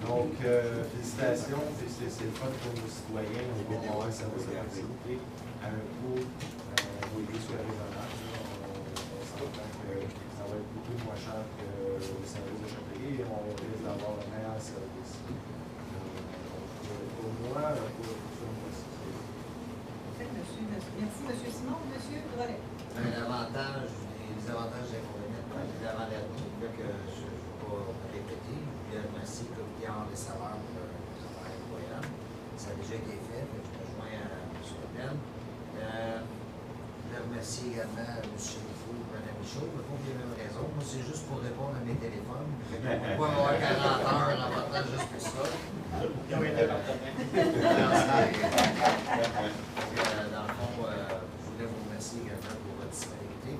Donc, félicitations, c'est le fun pour nos citoyens. On va avoir un service de proximité à un coût soit raisonnable. On s'entend que ça va être beaucoup moins cher que le service de Châteauguay et on risque d'avoir un meilleur service. Pour moi, pour ce mois-ci. Merci, M. Simon. M. Drolet. Les avantages et inconvénients de l'avant-dernier, que je ne vais pas répéter. Je remercie le comité Or et Saveur pour le travail incroyable. Ça a déjà été fait, je me joins à M. Pen. Je remercie également M. Chalifou et Mme Michaud, mais pour les mêmes raisons. Moi, c'est juste pour répondre à mes téléphones. Je ne vais pas avoir 40 heures en partant juste pour ça. Ils ont été partenaires. Dans le fond, je voulais vous remercier également pour votre disponibilité.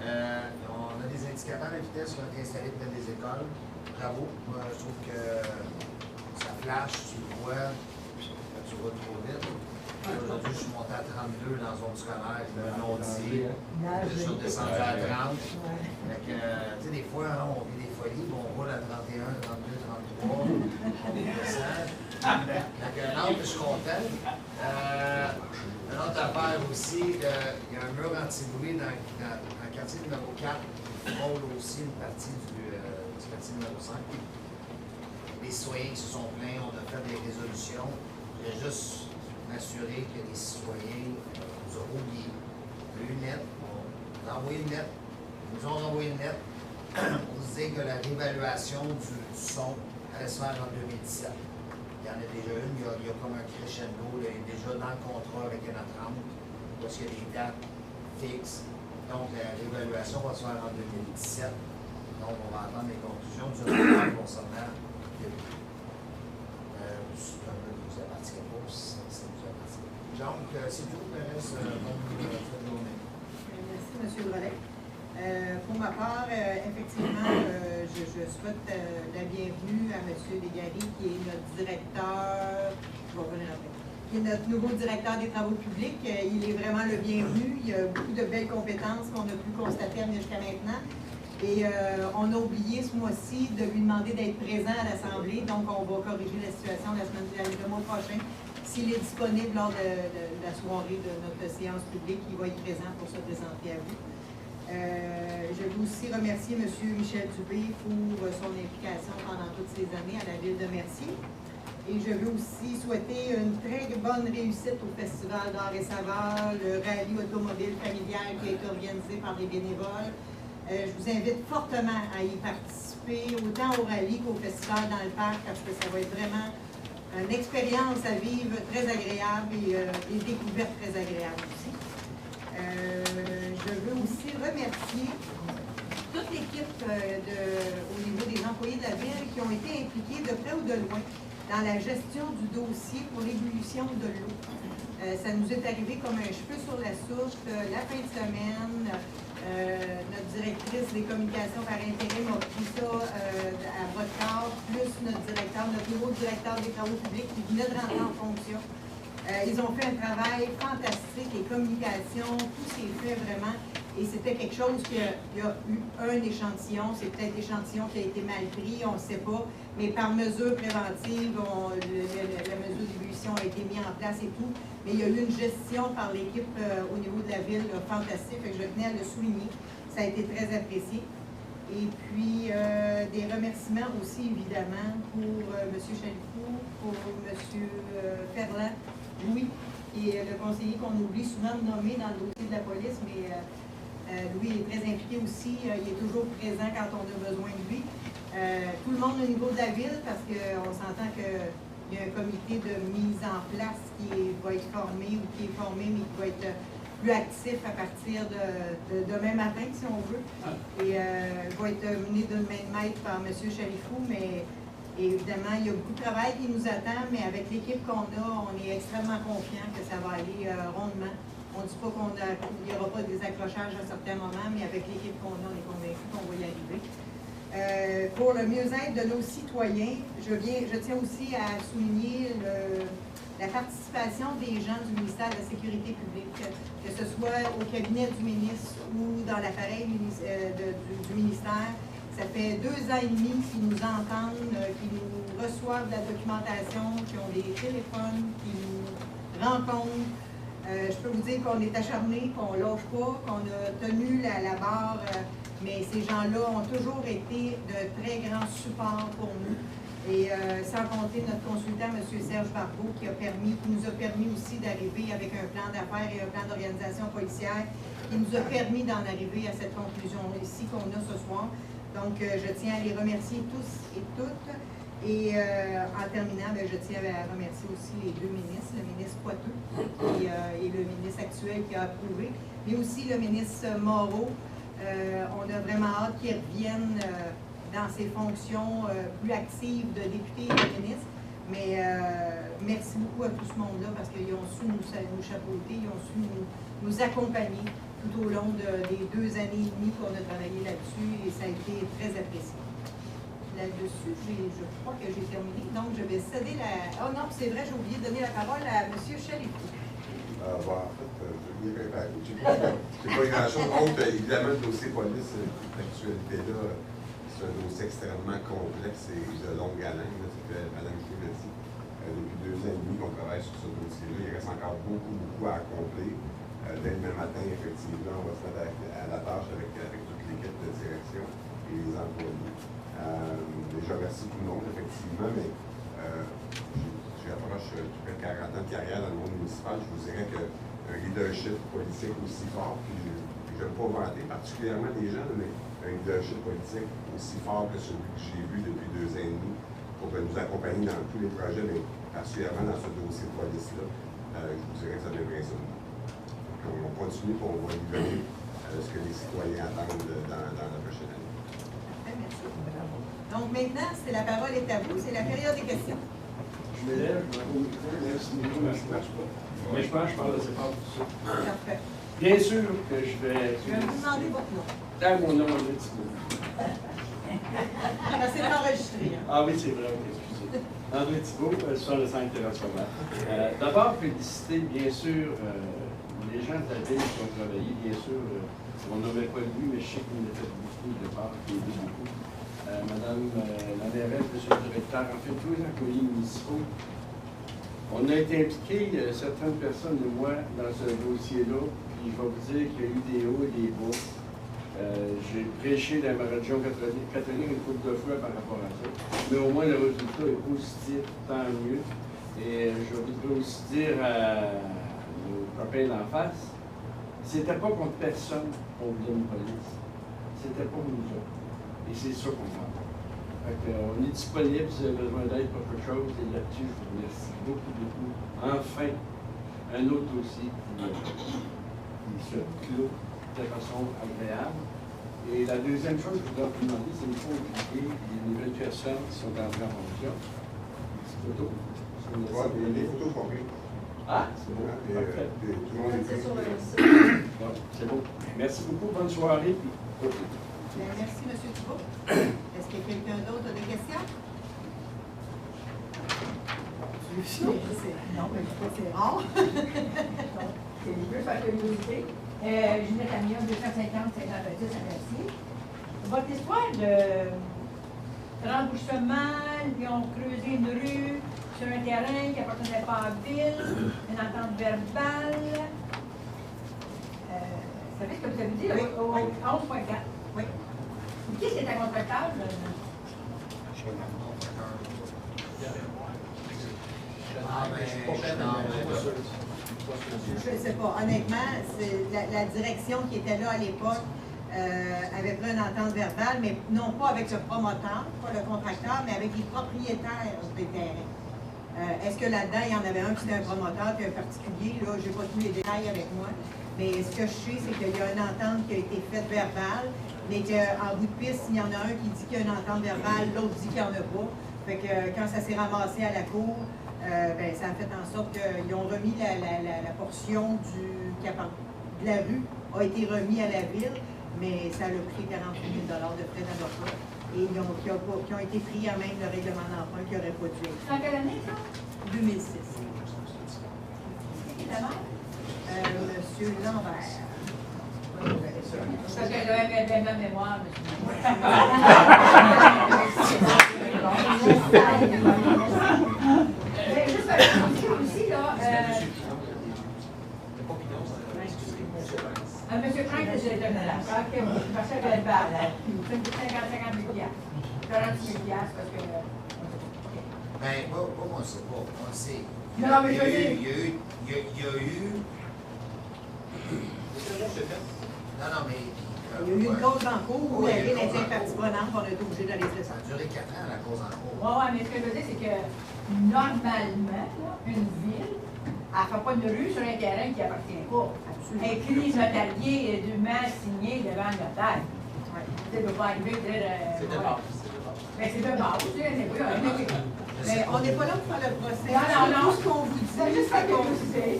On a des indicateurs de vitesse qui ont été installés dans des écoles. Bravo. Moi, je trouve que ça flash, tu le vois, tu vas trop vite. Aujourd'hui, je suis monté à 32 dans la zone scolaire, le long dit. Je suis descendu à 30. Fait que, tu sais, des fois, hein, on vit des folies, on roule à 31, 32, 33, on descend. Fait que, non, je suis content. Une autre affaire aussi, il y a un mur anti-bruit dans le quartier numéro 4 qui frôle aussi une partie du quartier numéro 5. Les citoyens qui se sont plaints, on a fait des résolutions. Je vais juste m'assurer que les citoyens nous auront oublié. Une lettre, on nous a envoyé une lettre. Ils nous ont envoyé une lettre pour nous dire que la réévaluation du son allait se faire en 2017. Il y en a déjà une, il y a comme un crescendo, là, il est déjà dans le contrat avec une attente, parce qu'il y a des dates fixes. Donc, la réévaluation va se faire en 2017. Donc, on va attendre les conclusions du rapport concernant le prix. Vous appartient pas, si ça vous appartient. Donc, c'est tout, le reste, bonne journée. Merci, M. Drolet. Pour ma part, effectivement, je souhaite la bienvenue à M. Desgaris, qui est notre directeur, je vais revenir après, qui est notre nouveau directeur des travaux publics. Il est vraiment le bienvenu. Il a beaucoup de belles compétences qu'on a pu constater jusqu'à maintenant. Et on a oublié ce mois-ci de lui demander d'être présent à l'Assemblée, donc on va corriger la situation le mois prochain. S'il est disponible lors de la soirée de notre séance publique, il va être présent pour se présenter à vous. Je veux aussi remercier M. Michel Dubé pour son implication pendant toutes ces années à la ville de Mercier. Et je veux aussi souhaiter une très bonne réussite au Festival d'Art et Saveur, le rallye automobile familial qui a été organisé par des bénévoles. Je vous invite fortement à y participer, autant au rallye qu'au festival dans le parc, parce que ça va être vraiment une expérience à vivre très agréable et des découvertes très agréables aussi. Je veux aussi remercier toute l'équipe au niveau des employés de la ville qui ont été impliqués de près ou de loin dans la gestion du dossier pour l'ébullition de l'eau. Ça nous est arrivé comme un cheveu sur la souche la fin de semaine. Notre directrice des communications par intérim a pris ça à bras-de-corps, plus notre nouveau directeur des travaux publics qui venait de rentrer en fonction. Ils ont fait un travail fantastique, les communications, tout s'est fait vraiment. Et c'était quelque chose qu'il y a eu un échantillon, c'est peut-être l'échantillon qui a été mal pris, on ne sait pas. Mais par mesure préventive, la mesure d'ébullition a été mise en place et tout. Mais il y a eu une gestion par l'équipe au niveau de la ville fantastique, fait que je tenais à le souligner. Ça a été très apprécié. Et puis, des remerciements aussi, évidemment, pour M. Chalifou, pour M. Ferland, Louis, qui est le conseiller qu'on oublie souvent de nommer dans le dossier de la police, mais Louis est très impliqué aussi. Il est toujours présent quand on a besoin de lui. Tout le monde au niveau de la ville, parce qu'on s'entend qu'il y a un comité de mise en place qui va être formé ou qui est formé, mais qui va être plus actif à partir de demain matin, si on veut. Et va être mené d'une main de maître par M. Chalifou, mais évidemment, il y a beaucoup de travail qui nous attend, mais avec l'équipe qu'on a, on est extrêmement confiant que ça va aller rondement. On ne dit pas qu'il n'y aura pas de désaccrochage à certains moments, mais avec l'équipe qu'on a, on est convaincu qu'on va y arriver. Pour le mieux-être de nos citoyens, je tiens aussi à souligner la participation des gens du ministère de la Sécurité publique, que ce soit au cabinet du ministre ou dans l'appareil du ministère. Ça fait 2 ans et demi qu'ils nous entendent, qu'ils nous reçoivent de la documentation, qui ont des téléphones, qui nous rencontrent. Je peux vous dire qu'on est acharnés, qu'on ne lâche pas, qu'on a tenu la barre, mais ces gens-là ont toujours été de très grands supports pour nous. Et sans compter notre consultant, M. Serge Barbeau, qui nous a permis aussi d'arriver avec un plan d'affaires et un plan d'organisation policière, qui nous a permis d'en arriver à cette conclusion ici qu'on a ce soir. Donc, je tiens à les remercier tous et toutes. Et en terminant, je tiens à remercier aussi les 2 ministres, le ministre Poitou et le ministre actuel qui a approuvé, mais aussi le ministre Moreau. On a vraiment hâte qu'ils reviennent dans ses fonctions plus actives de député et de ministre. Mais merci beaucoup à tout ce monde-là parce qu'ils ont su nous chapeauter, ils ont su nous accompagner tout au long des 2 années et demie qu'on a travaillé là-dessus et ça a été très apprécié. là-dessus, je crois que j'ai terminé. Donc, je vais céder la... Oh non, c'est vrai, j'ai oublié de donner la parole à M. Chalifoux. En fait, je n'ai pas grand-chose. Autre, évidemment, le dossier police, l'actualité-là, c'est un dossier extrêmement complexe et de longue haleine. Mme Clé l'a dit. Depuis 2 ans et demi qu'on travaille sur ce dossier-là. Il reste encore beaucoup à accomplir. Dès demain matin, effectivement, on va se mettre à la tâche avec toute l'équipe de direction et les employés. Je remercie tout le monde, effectivement, mais j'approche près de 40 ans de carrière dans le monde municipal. Je vous dirais qu'un leadership politique aussi fort, puis je ne veux pas vanter particulièrement les gens, mais un leadership politique aussi fort que celui que j'ai vu depuis 2 ans et demi pour nous accompagner dans tous les projets, mais particulièrement dans ce dossier de police-là, je vous dirais que ça devrait être ça. On continue et on va livrer ce que les citoyens attendent dans la prochaine année. Merci. Donc maintenant, la parole est à vous, c'est la période des questions. Je me lève, je m'en vais au micro, merci beaucoup, mais ça ne marche pas. Mais je pense que je parle assez fort pour ça. Parfait. Bien sûr que je vais... Je vais vous demander votre nom. Mon nom, André Thibault. C'est enregistré. Hein? Ah oui, c'est vrai, excusez. André Thibault, 65 Terrasse-Sauvage. D'abord, féliciter, bien sûr, les gens de la ville qui ont travaillé, bien sûr. On n'avait pas lu, mais je sais qu'on a fait beaucoup de part, qui a lu beaucoup. Madame la mairesse, monsieur le directeur, en fait, tous les employés municipaux. On a été impliqués, certaines personnes et moi, dans ce dossier-là, puis je vais vous dire qu'il y a eu des hauts et des bas. J'ai prêché dans ma région catholique une couple de fois par rapport à ça. Mais au moins, le résultat est positif, tant mieux. Et je voudrais aussi dire à nos copains d'en face, c'était pas contre personne qu'on voulait une police. C'était pour nous autres. Et c'est ça qu'on fait. On est disponible si vous avez besoin d'aide pour quelque chose. Et là-dessus, je vous remercie beaucoup. Enfin, un autre dossier qui se clôt de façon agréable. Et la deuxième chose que je voudrais vous demander, c'est une fois oublier les nouvelles personnes qui sont entrées en fonction. Des photos. Les photos sont prises. Ah, c'est beau. Parfait. Tout le monde est sur le pris. Bon, c'est beau. Merci beaucoup. Bonne soirée. Merci, M. Thibault. Est-ce que quelqu'un d'autre a des questions? Non, mais c'est rare. C'est juste par curiosité. Ginette Amion, 250 Saint-Jean-Baptiste à Merci. Votre histoire de remboursement, ils ont creusé une rue sur un terrain qui n'appartenait pas à la ville, une entente verbale. Vous savez ce que vous avez dit? Oui. Au 11.4. Oui. Qui c'est ta contractable? Je ne sais pas. Honnêtement, la direction qui était là à l'époque avait pris une entente verbale, mais non pas avec le promoteur, pas le contracteur, mais avec les propriétaires des terrains. Est-ce que là-dedans, il y en avait un qui était un promoteur, puis un particulier? Là, je n'ai pas tous les détails avec moi. Mais ce que je sais, c'est qu'il y a une entente qui a été faite verbale, mais qu'en bout de piste, il y en a un qui dit qu'il y a une entente verbale, l'autre dit qu'il n'y en a pas. Fait que quand ça s'est ramassé à la cour, ça a fait en sorte qu'ils ont remis la portion de la rue, a été remis à la ville, mais ça a pris 48 000 de frais d'avocat. Et qui ont été pris à même le règlement d'emprunt qui n'aurait pas dû être. En quelle année, ça? 2006. Qui est ta mère? Monsieur Lambert. Parce que j'avais bien la mémoire, mais juste aussi, là, monsieur Frank, c'est le parce que j'avais le bar, c'est 50 000 $. 48 000 $, parce que... Ben, pas on ne sait pas. On le sait. Non, mais je veux dire... Il y a eu... Non, mais... Il y a eu une cause en cours où la ville était partie prenante, on a été obligé d'aller se Ça a duré 4 ans, la cause en cours. Oui, mais ce que je veux dire, c'est que normalement, là, une ville, elle ne fait pas une rue sur un terrain qui appartient pas. Écrit notarié dûment signé devant le notaire. Ça ne peut pas arriver de dire. C'est de base. Mais c'est de base, tu sais, mais oui. Mais on n'est pas là pour faire le procès. Non. Tout ce qu'on vous dit, C'est juste c'est la qu'on curiosité.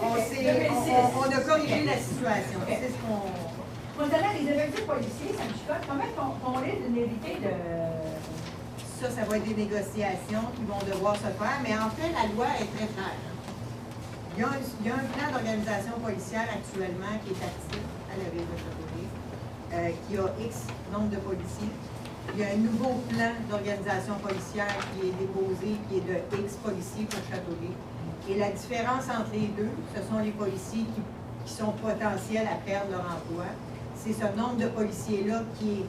on a corrigé la situation. C'est ce qu'on... Concernant les effectifs policiers, ça me chicote. Combien qu'on risque de mériter de ça va être des négociations qui vont devoir se faire, mais en fait, la loi est très claire. Il y a un plan d'organisation policière actuellement qui est actif à la ville de Châteauguay, qui a X nombre de policiers. Il y a un nouveau plan d'organisation policière qui est déposé, qui est de X policiers pour Châteauguay. Et la différence entre les deux, ce sont les policiers qui sont potentiels à perdre leur emploi. C'est ce nombre de policiers-là qui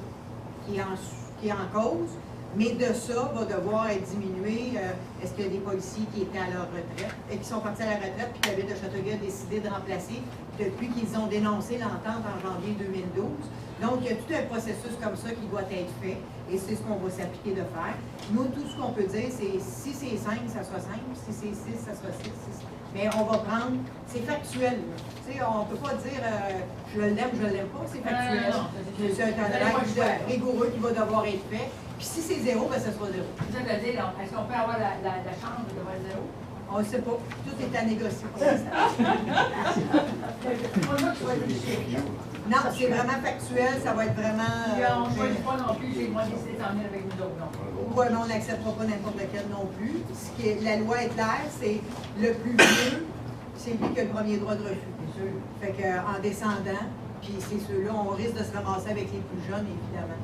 est en cause, mais de ça va devoir être diminué. Est-ce qu'il y a des policiers qui étaient à leur retraite et qui sont partis à la retraite, puis que la ville de Châteauguay a décidé de remplacer depuis qu'ils ont dénoncé l'entente en janvier 2012. Donc, il y a tout un processus comme ça qui doit être fait, et c'est ce qu'on va s'appliquer de faire. Nous, tout ce qu'on peut dire, c'est si c'est 5, ça soit 5, si c'est 6, ça soit 6. Mais on va prendre, c'est factuel. Tu sais, on ne peut pas dire je l'aime, je ne l'aime pas, c'est factuel. C'est un analyse rigoureux qui va devoir être fait. Puis si c'est 0, ben ça sera 0. C'est ça que dire, est-ce qu'on peut avoir la chance de voir 0? On ne sait pas. Tout est à négocier pour l'instant. Non, c'est vraiment factuel, ça va être vraiment... on ne choisit pas non plus, j'ai décidé de s'en venir avec nous autres, non. Oui, mais on n'acceptera pas n'importe lequel non plus. La loi est claire, c'est le plus vieux, c'est lui qui a le premier droit de refus. C'est sûr. Fait qu'en descendant, puis c'est ceux-là, on risque de se ramasser avec les plus jeunes, évidemment.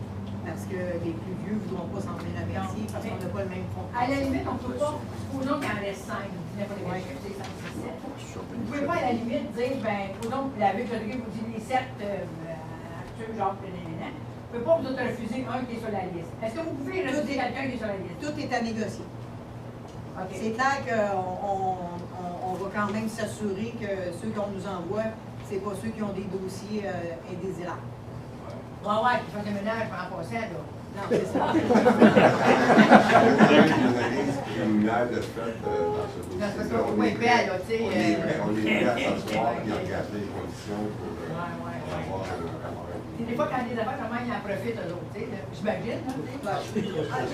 Parce que les plus vieux ne voudront pas s'en venir à Mercier parce qu'on n'a pas le même fond. À la limite, on ne peut pas, supposons qu'il en reste 5, n'importe quel chiffre, c'est 5, 6, 7. Vous ne pouvez pas à la limite dire, ben, supposons que la ville de Châteauguay vous dit les 7 actuels, genre, vous ne pouvez pas vous autres refuser un qui est sur la liste. Est-ce que vous pouvez refuser quelqu'un qui est sur la liste? Tout est à négocier. Okay. C'est clair qu'on va quand même s'assurer que ceux qu'on nous envoie, ce n'est pas ceux qui ont des dossiers indésirables. Ouais, qui font des ménages par rapport à ça, là. Non, c'est ça. Il y a une analyse criminelle de fait dans ce dossier. On est prêt à s'asseoir et regarder les conditions pour avoir un... Des fois, quand les affaires, comment ils en profitent, eux autres, tu sais, j'imagine, là,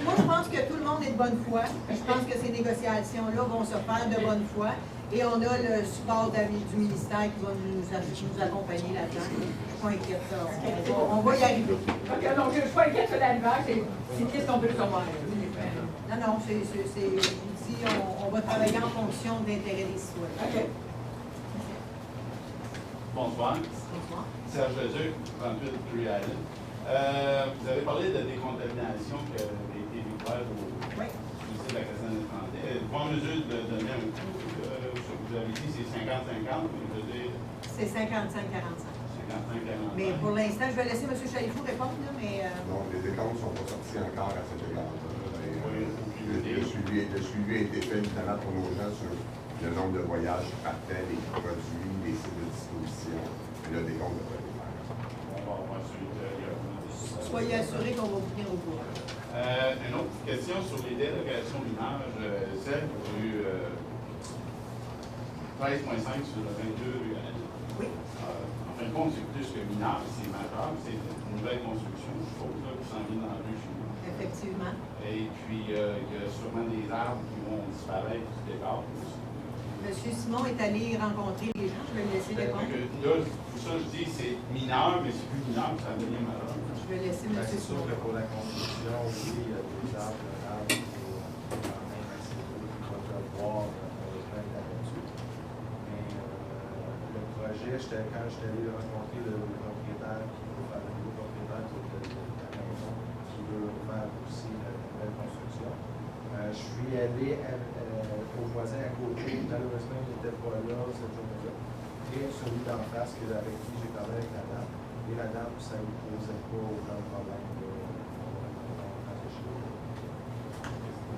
Moi, je pense que tout le monde est de bonne foi. Je pense que ces négociations-là vont se faire de bonne foi. Et on a le support du ministère qui va nous accompagner là-dedans. Je ne suis pas inquiète. On va y arriver. OK, donc je ne suis pas inquiète sur l'hiver, c'est qu'est-ce qu'on peut savoir. Non, ici, on va travailler en fonction de l'intérêt des citoyens. OK. Bonsoir. Bonsoir. Serge Leduc, 38 Drury Island. Vous avez parlé de décontamination qui a été découverte au lycée de la Caserne étrangère. Êtes-vous en mesure de donner un coup? Vous avez dit c'est 50-50, mais je veux dire... C'est 55-45. 55-45. Mais pour l'instant, je vais laisser M. Chalifou répondre, là, mais... Non, les décomptes ne sont pas sortis encore à cet égard-là. Le suivi a été fait notamment pour nos gens sur le nombre de voyages qui partaient, les produits, les sites de disposition, et le décompte de pas les faire. Soyez assurés qu'on va vous tenir au courant. Une autre question sur les dérogations mineures. Celle qui a eu 13,5 sur le 22 Oui. En fin de compte, c'est plus que mineur, c'est majeur, c'est une nouvelle construction, je suppose, là, qui s'en vient dans la rue chez nous. Effectivement. Et puis, il y a sûrement des arbres qui vont disparaître du décor aussi. M. Simon est allé rencontrer les gens, je vais le laisser répondre. Là, pour ça, je dis c'est mineur, mais c'est plus mineur, ça devient majeur. Je vais laisser M. C'est sûr Simon. que pour la construction aussi, il y a des arbres, qui sont quand même assez beaux, qui vont devoir plein là-dessus. Mais le projet, quand j'étais allé rencontrer le propriétaire, qui veut faire le nouveau propriétaire de la maison, qui veut faire aussi une nouvelle construction, je suis allé au voisin à côté, malheureusement il n'était pas là cette journée-là, et celui d'en face avec qui j'ai parlé avec la dame. Et la dame, ça ne lui posait pas aucun problème de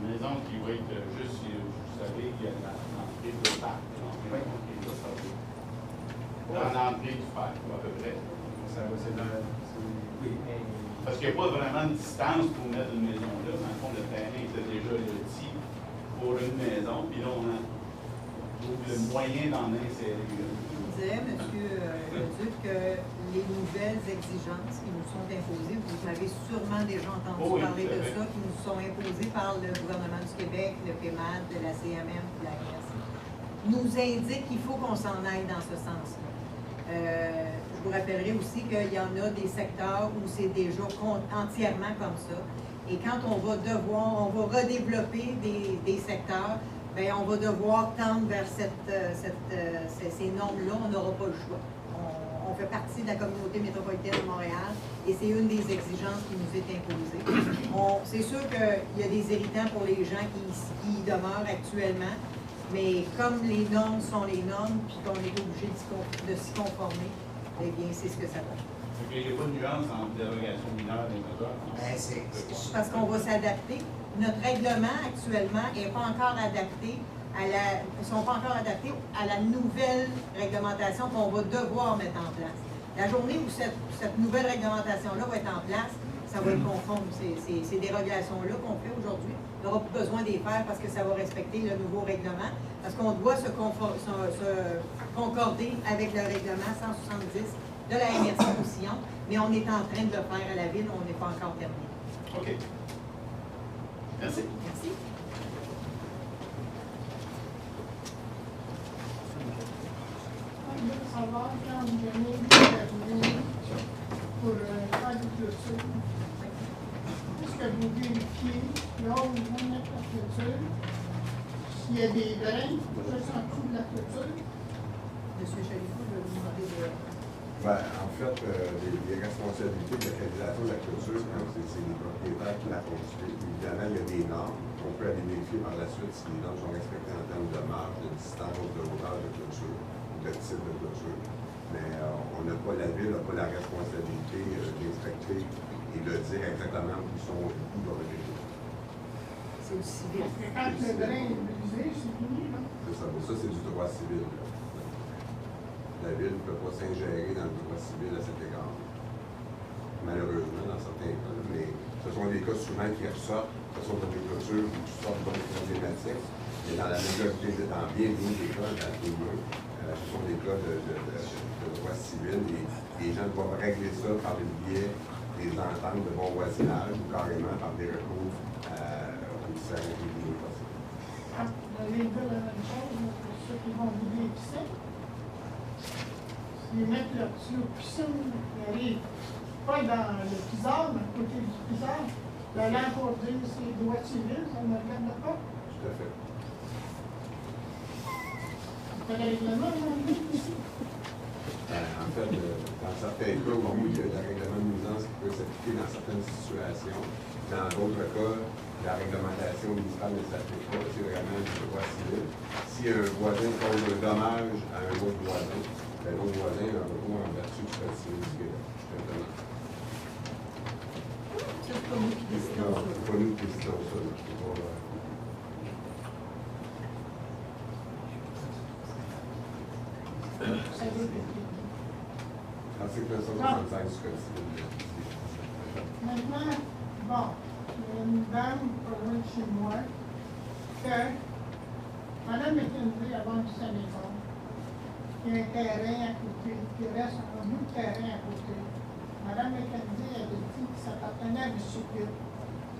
Une maison qui va être juste, vous savez, il y a l'entrée de parc. Dans l'entrée du parc, à peu près. Oui, mais... Parce qu'il n'y a pas vraiment de distance pour mettre une maison là. Dans le fond, le terrain était déjà petit pour une maison, puis là, on a le moyen d'en insérer une. Je disais, M. Leduc, que les nouvelles exigences qui nous sont imposées, vous avez sûrement déjà entendu parler de ça, qui nous sont imposées par le gouvernement du Québec, le PEMAD, de la CMM, de la RS, nous indiquent qu'il faut qu'on s'en aille dans ce sens-là. Je vous rappellerai aussi qu'il y en a des secteurs où c'est déjà entièrement comme ça. Et quand on va redévelopper des secteurs, bien, on va devoir tendre vers ces normes-là. On n'aura pas le choix. On fait partie de la communauté métropolitaine de Montréal et c'est une des exigences qui nous est imposée. C'est sûr qu'il y a des irritants pour les gens qui y demeurent actuellement, mais comme les normes sont les normes puis qu'on est obligé de s'y conformer, eh bien, c'est ce que ça donne. Il n'y a pas de nuance entre dérogation mineure et majeur. Parce qu'on va s'adapter. Notre règlement actuellement n'est pas encore adapté sont pas encore adaptés à la nouvelle réglementation qu'on va devoir mettre en place. La journée où cette nouvelle réglementation-là va être en place, ça va être conforme. Ces dérogations-là qu'on fait aujourd'hui, on n'aura plus besoin d'y faire parce que ça va respecter le nouveau règlement, parce qu'on doit se concorder avec le règlement 170 de la MRC Roussillon, mais on est en train de le faire à la ville, on n'est pas encore terminé. OK. Merci. Merci. Je veux savoir quand vous donnez des permis pour faire des clôtures. Est-ce que vous vérifiez là où vous mettez la clôture, s'il y a des drains juste en dessous de la clôture? Monsieur Chalifou, je vais vous demander de... En fait, les responsabilités de localisation de la clôture, c'est les propriétaires qui la construisent. Évidemment, il y a des normes. On peut aller vérifier par la suite si les normes sont respectées en termes de marge, de distance, de hauteur de clôture, de type de clôture. Mais on n'a pas, la ville n'a pas la responsabilité d'inspecter et de dire exactement où sont les coûts de régler. C'est du civil. Quand le drain est brisé, c'est fini, là. C'est ça, mais ça, c'est du droit civil. Là. La ville ne peut pas s'ingérer dans le droit civil à cet égard. Malheureusement, dans certains cas, mais ce sont des cas souvent qui ressortent, ce sont des clôtures qui sortent comme problématiques, mais dans la majorité, dans bien des cas, dans tout le monde, ce sont des cas de droit civil et les gens doivent régler ça par le biais des ententes de bon voisinage ou carrément par des recours aux différents tribunaux possibles. Les deux, la même chose, pour ceux qui vont vivre ici. Ils mettent leur tuyau piscine, ils arrivent pas dans le pisard, mais à côté du pisard. La lampe pour dire c'est droit civil, ça ne regarde pas. Tout à fait. C'est le règlement, ici. En fait, dans certains cas, oui, il y a le règlement de nuisance qui peut s'appliquer dans certaines situations. Dans d'autres cas, la réglementation municipale ne s'applique pas, c'est vraiment du droit civil. Si un voisin cause un dommage à un autre voisin, l'autre voisin a un recours en vertu du code civil du Québec. C'est pas nous qui décidons ça. C'est pas nous qui décidons ça. Article 165 du code civil. Maintenant, bon, il y a une dame pas loin de chez moi que Mme McKenzie a vendu sa maison. Il y a un terrain à côté, qui reste un bout de terrain à côté. Mme McKenzie avait dit que ça appartenait à M. Pitt.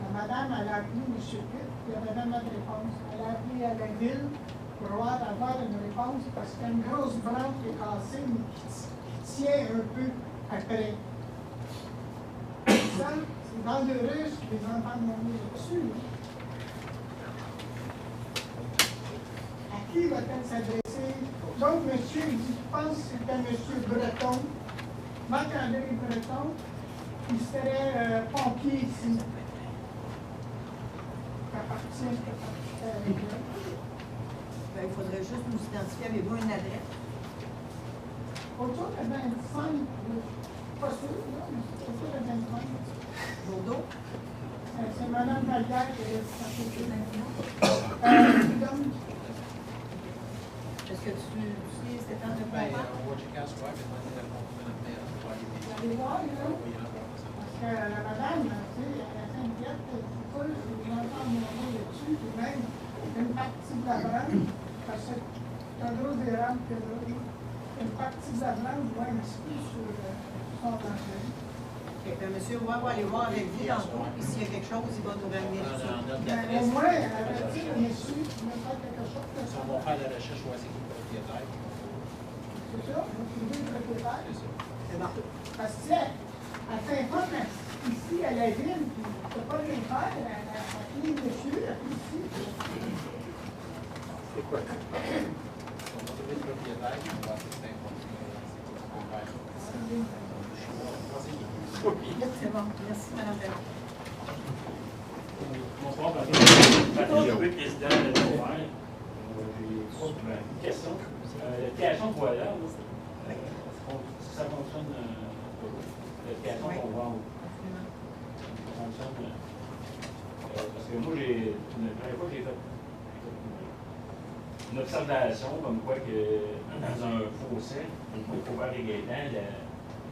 La madame, elle a appelé M. Pitt, puis elle avait pas de réponse. Elle a appelé à la ville pour avoir une réponse parce qu'il y a une grosse branche qui est cassée, mais qui tient un peu après. Ça, c'est dangereux si les enfants vont venir dessus. À qui va-t-elle s'adresser? Donc, monsieur, il dit, je pense que c'était monsieur Breton, Marc-André Breton, qui serait pompier ici. Qui appartient à la région. Ben, il faudrait juste nous identifier. Avez-vous une adresse? Autour de 25, pas sûr, là, mais c'est autour de 25. Bordeaux? C'est Mme Vallière qui est à côté Est-ce que tu sais, Stéphane, de quoi on parle? On va checker à ce soir, mais demander la réponse de notre maire. Vous allez voir, là. Parce que la madame, tu sais, à la Sainte-Pierre, c'est pas, les enfants vont mourir dessus, puis même une partie de la branche, parce que c'est un gros érable que là, une partie de la branche va inscrire sur son plancher. Okay, ben, monsieur Roy va aller voir avec vous tantôt, puis s'il y a quelque chose, il va nous ramener tout ça. Au moins, elle avait dit, monsieur, tu veux faire quelque chose de ça. On va faire la recherche, voir c'est qui le propriétaire. C'est ça, vous trouvez le propriétaire. C'est ça. C'est bon. Parce que, elle fait pas, mais ici à la ville, puis tu peux pas rien faire, la fille dessus, la fille ici. C'est quoi? On va trouver le propriétaire, on va essayer d'informer C'est bon, merci, Mme Perron. Bonsoir, Patrick Joué, président de l'OR. J'ai une question. La création de voilage, ça fonctionne, la création qu'on vend, ça fonctionne, parce que moi, la première fois, j'ai fait une observation comme quoi que dans un fossé, il faut faire les gaétans, le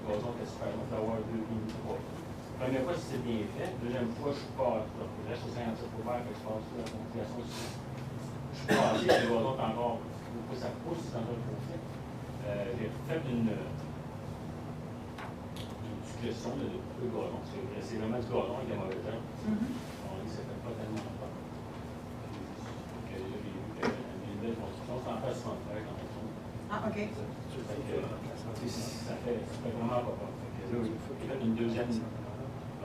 gazon était super long, d'avoir 2 pieds, 3 pieds. La première fois, c'est bien fait. Deuxième fois, je suis pas. Je reste au 57 pour faire que je passe la complication. Je suis passé, le gazon est encore. Ça pousse dans un fossé. J'ai fait une suggestion de couper le gazon. C'est vraiment du gazon avec la mauvaise herbe. On dit que ça ne fait pas tellement peur. J'ai vu qu'il y a une belle construction, c'est en face de mon frère dans le fond. Ah, OK. Ça fait vraiment pas peur. Là, j'ai fait une deuxième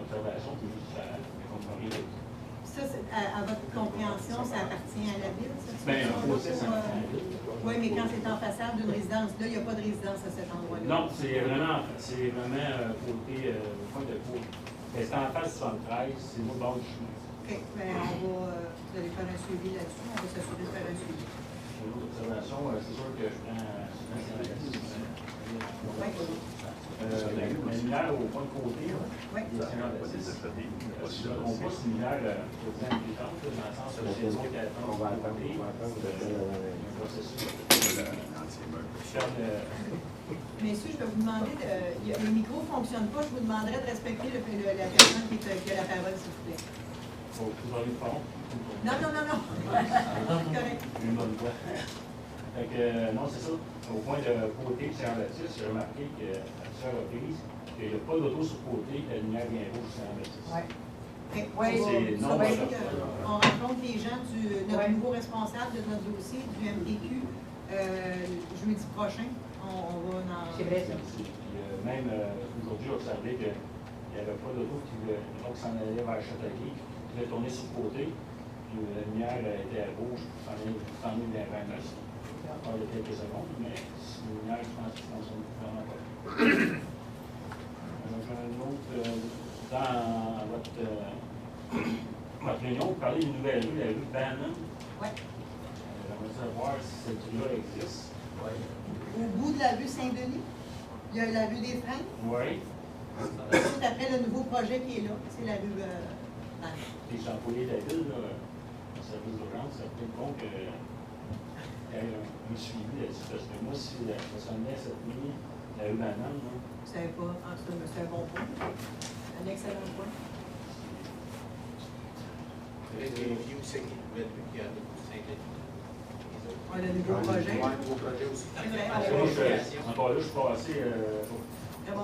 observation, puis ça compris. Ça, à votre compréhension, ça appartient à la ville, ça? Bien, un fossé, ça appartient à la ville. Oui, mais quand c'est en façade d'une résidence, là, il n'y a pas de résidence à cet endroit-là. Non, c'est vraiment côté, point de côte. Mais c'est en face du 73, c'est au bord du chemin. OK, bien, vous allez faire un suivi là-dessus, on va s'assurer de faire un suivi. Une autre observation, c'est sûr que je prends la lumière au point de côté, il y a Saint-Jean-Baptiste. Si je ne me trompe pas, c'est une lumière intelligente, dans le sens que c'est eux qui attendent à côté, un processus. Messieurs, je vais vous demander, le micro ne fonctionne pas, je vous demanderai de respecter la personne qui a la parole, s'il vous plaît. Faut toujours aller fort. Non. C'est correct. Une bonne voix. Fait que, non, c'est ça. Au point de côté de Saint-Baptiste, j'ai remarqué qu'à plusieurs reprises, qu'il n'y a pas d'auto sur le côté, que la lumière vient rouge sur Saint-Baptiste. Oui, on rencontre les gens notre nouveau responsable de notre dossier du MDQ jeudi prochain. On va en... C'est vrai, ça. Même aujourd'hui, j'ai observé qu'il n'y avait pas d'auto qui s'en allait vers Châtelier, qui devait tourner sur le côté, puis la lumière était rouge, s'en allait vers Merci. Encore de quelques secondes, mais c'est une lumière, je pense, qui fonctionne vraiment pas. J'ai un autre, dans votre réunion, vous parlez d'une nouvelle rue, la rue Bannon. Oui. J'aimerais savoir si cette rue-là existe. Oui. Au bout de la rue Saint-Denis, il y a la rue des Freins. Oui. Tout après le nouveau projet qui est là, c'est la rue Bannon. Les employés de la ville, le service d'urgence, ça peut être bon qu'il y ait un suivi là-dessus, parce que moi, si ça sonnait cette nuit, la rue Bannon, C'est pas, en tout cas, c'est un bon point. Un excellent point. Vous allez vérifier où c'est qu'il y a depuis qu'il y a de Saint-Denis. Le nouveau projet. Oui, le nouveau projet aussi. C'est vrai. encore là, je suis passé, je passais à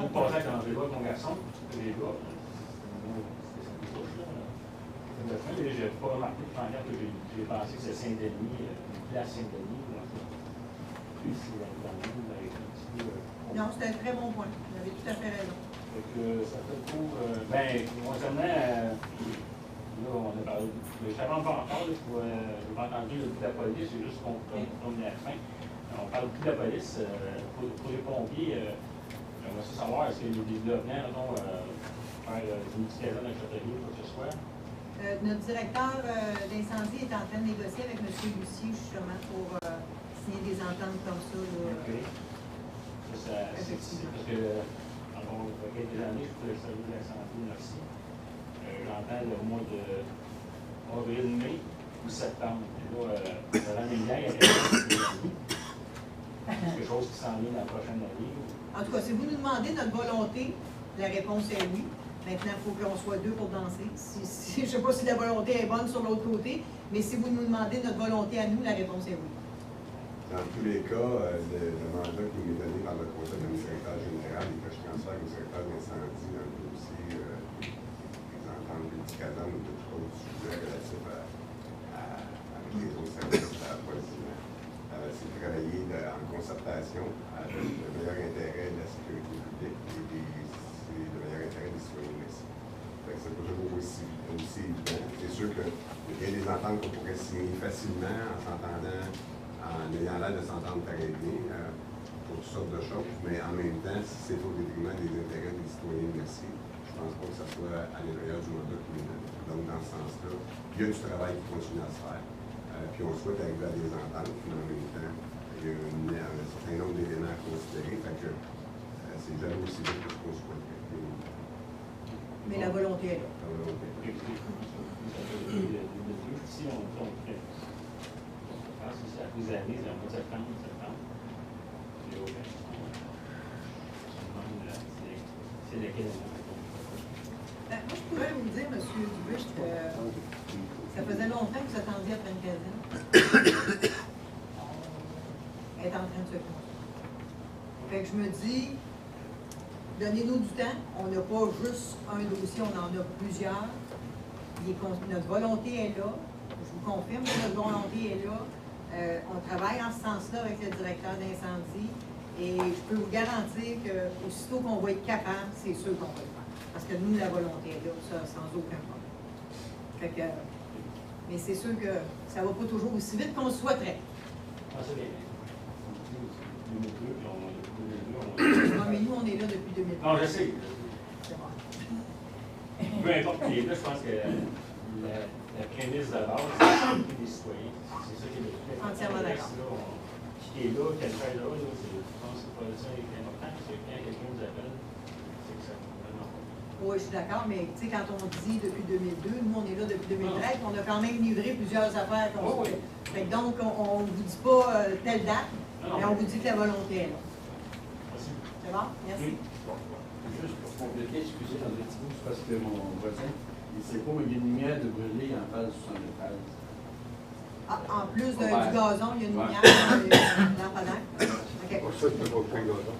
André avec mon garçon, les gars, je n'ai pas remarqué de manière que j'ai pensé que c'est Saint-Denis, une place Saint-Denis. Non, c'est un très bon point. Vous avez tout à fait raison. Ça fait le tour. Concernant, là, on a parlé. Je ne savais pas encore, je n'ai pas entendu le coup de la police, c'est juste qu'on tourne à la fin. On parle beaucoup de la police. Pour les pompiers, j'aimerais savoir, est-ce qu'il y a des développements, mettons, faire une petite caserne à Châtelier, quoi que ce soit? Notre directeur d'incendie est en train de négocier avec M. Lucier, justement, pour signer des ententes comme ça. OK. Parce que, avant quelques années, je faisais le service de l'incendie aussi. J'entends le mois de avril-mai ou septembre. Et là, dans les liens, il y a quelque chose qui s'en vient dans la prochaine année. En tout cas, si vous nous demandez notre volonté, la réponse est oui. Maintenant, il faut qu'on soit deux pour danser. Je ne sais pas si la volonté est bonne sur l'autre côté, mais si vous nous demandez notre volonté à nous, la réponse est oui. Dans tous les cas, le mandat qui m'est donné par le conseil de secrétaire général et que je transfère au secrétaire d'incendie dans le dossier des ententes médicales ou d'autres autres sujets relatifs avec les autres services de l'approvisionnement, c'est de travailler en concertation avec le meilleur intérêt de la sécurité publique et le meilleur intérêt des citoyens. c'est pas toujours aussi évident. C'est sûr qu'il y a des ententes qu'on pourrait signer facilement en s'entendant, en ayant l'air de s'entendre très bien pour toutes sortes de choses, mais en même temps, si c'est au détriment des intérêts des citoyens de Mercier, je pense pas que ça soit à l'intérieur du mandat criminel. Donc, dans ce sens-là, il y a du travail qui continue à se faire. Puis on souhaite arriver à des ententes, mais en même temps, il y a un certain nombre d'éléments à considérer. Fait que c'est jamais aussi vite que ce qu'on souhaiterait. Mais la volonté est là. La volonté est là. Si on fait, je pense que c'est à des années, c'est en mois de septembre. C'est OK. C'est lequel? Moi, je pourrais vous dire, M. Dubuche, que ça faisait longtemps que vous attendiez après une caserne. Elle est en train de se construire. Fait que je me dis, donnez-nous du temps. On n'a pas juste un dossier, on en a plusieurs. Notre volonté est là. Je vous confirme que notre volonté est là. On travaille en ce sens-là avec le directeur d'incendie. Et je peux vous garantir qu'aussitôt qu'on va être capable, c'est sûr qu'on va le faire. Parce que nous, la volonté est là, ça, sans aucun problème. Fait que, mais c'est sûr que ça ne va pas toujours aussi vite qu'on le souhaiterait. Non, mais nous, on est là depuis 2000. Non, je sais. C'est bon. Peu importe qui est là, je pense que la prémisse de base, c'est la sécurité des citoyens. C'est ça qui est le plus important. Entièrement d'accord. Qui est là, quel fait là, je pense que ça est important, parce que quand quelqu'un nous appelle, c'est que ça vraiment. Oui, je suis d'accord, mais tu sais, quand on dit depuis 2002, nous, on est là depuis 2013, on a quand même livré plusieurs affaires qu'on se fait. Fait que donc, on ne vous dit pas telle date, mais on vous dit que la volonté est là. Merci. C'est bon? Merci. Juste pour compléter, excusez, André Thibault, c'est parce que mon voisin, il sait pas, mais il y a une lumière de brûler en face du 73. Ah, en plus du gazon, il y a une lumière dans le lampadaire. OK. Pour ça, tu ne peux pas le gazon.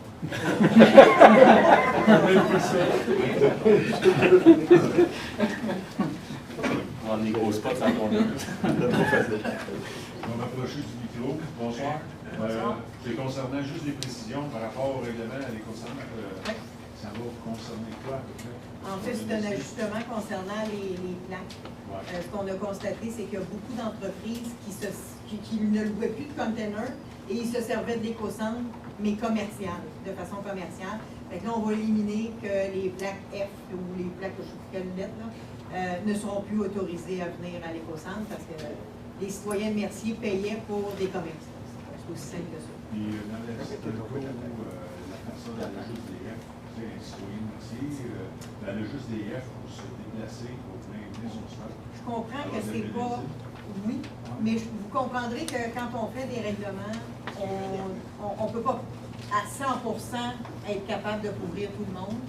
On négocie pas de sa conduite. C'est trop facile. On va m'approcher du micro. Bonsoir. C'est concernant juste des précisions par rapport au règlement à concernant. Ça va concerner quoi à peu près? En fait, c'est un ajustement concernant les plaques. Ce qu'on a constaté, c'est qu'il y a beaucoup d'entreprises qui ne louaient plus de containers et ils se servaient de l'éco-centre, mais commercial, de façon commerciale. Fait que là, on va éliminer que les plaques F ou les plaques, je ne sais plus quelle lettre, là, ne seront plus autorisées à venir à l'éco-centre parce que les citoyens de Mercier payaient pour des commerces. C'est aussi simple que ça. Puis dans la personne elle a juste des F, un citoyen de Mercier, elle a juste des F pour se déplacer, pour venir son stade. Je comprends que c'est pas... Oui, mais vous comprendrez que quand on fait des règlements, on ne peut pas à 100% être capable de couvrir tout le monde.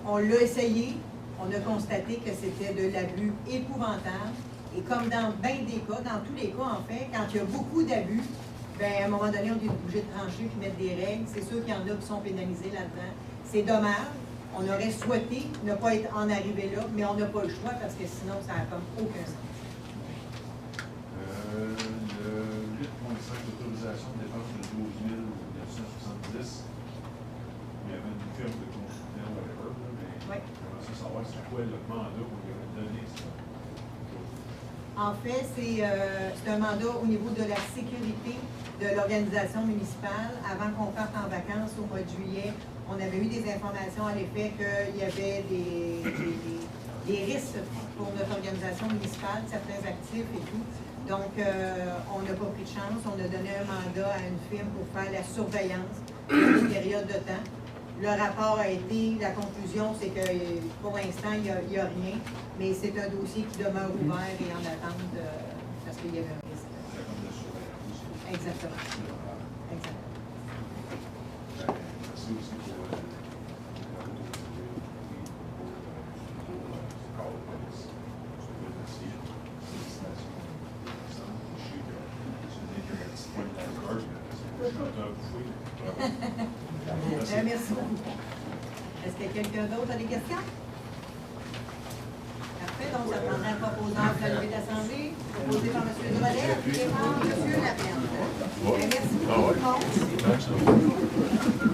On l'a essayé, on a constaté que c'était de l'abus épouvantable. Et comme dans bien des cas, dans tous les cas en fait, quand il y a beaucoup d'abus, bien, à un moment donné, on est obligé de trancher et mettre des règles. C'est sûr qu'il y en a qui sont pénalisés là-dedans. C'est dommage. On aurait souhaité ne pas être en arrivé là, mais on n'a pas le choix parce que sinon, ça n'a comme aucun sens. Le 8.5, l'autorisation de dépense de 12 970. Il y avait une firme de consultant, whatever, mais j'aimerais savoir c'est quoi le mandat qu'on lui avait donné, ça. En fait, c'est un mandat au niveau de la sécurité de l'organisation municipale. Avant qu'on parte en vacances au mois de juillet, on avait eu des informations à l'effet qu'il y avait des risques pour notre organisation municipale, certains actifs et tout. Donc, on n'a pas pris de chance. On a donné un mandat à une firme pour faire la surveillance d'une période de temps. Le rapport a été, la conclusion, c'est que pour l'instant, il n'y a rien, mais c'est un dossier qui demeure ouvert et en attente parce qu'il y avait un risque. Exactement. Exactement. Merci aussi pour Merci beaucoup. Est-ce que quelqu'un d'autre a des questions? Parfait, donc ça prendrait un proposant de lever d'Assemblée, proposé par M. Drolet, et par M. Laperle. Merci beaucoup tout le monde.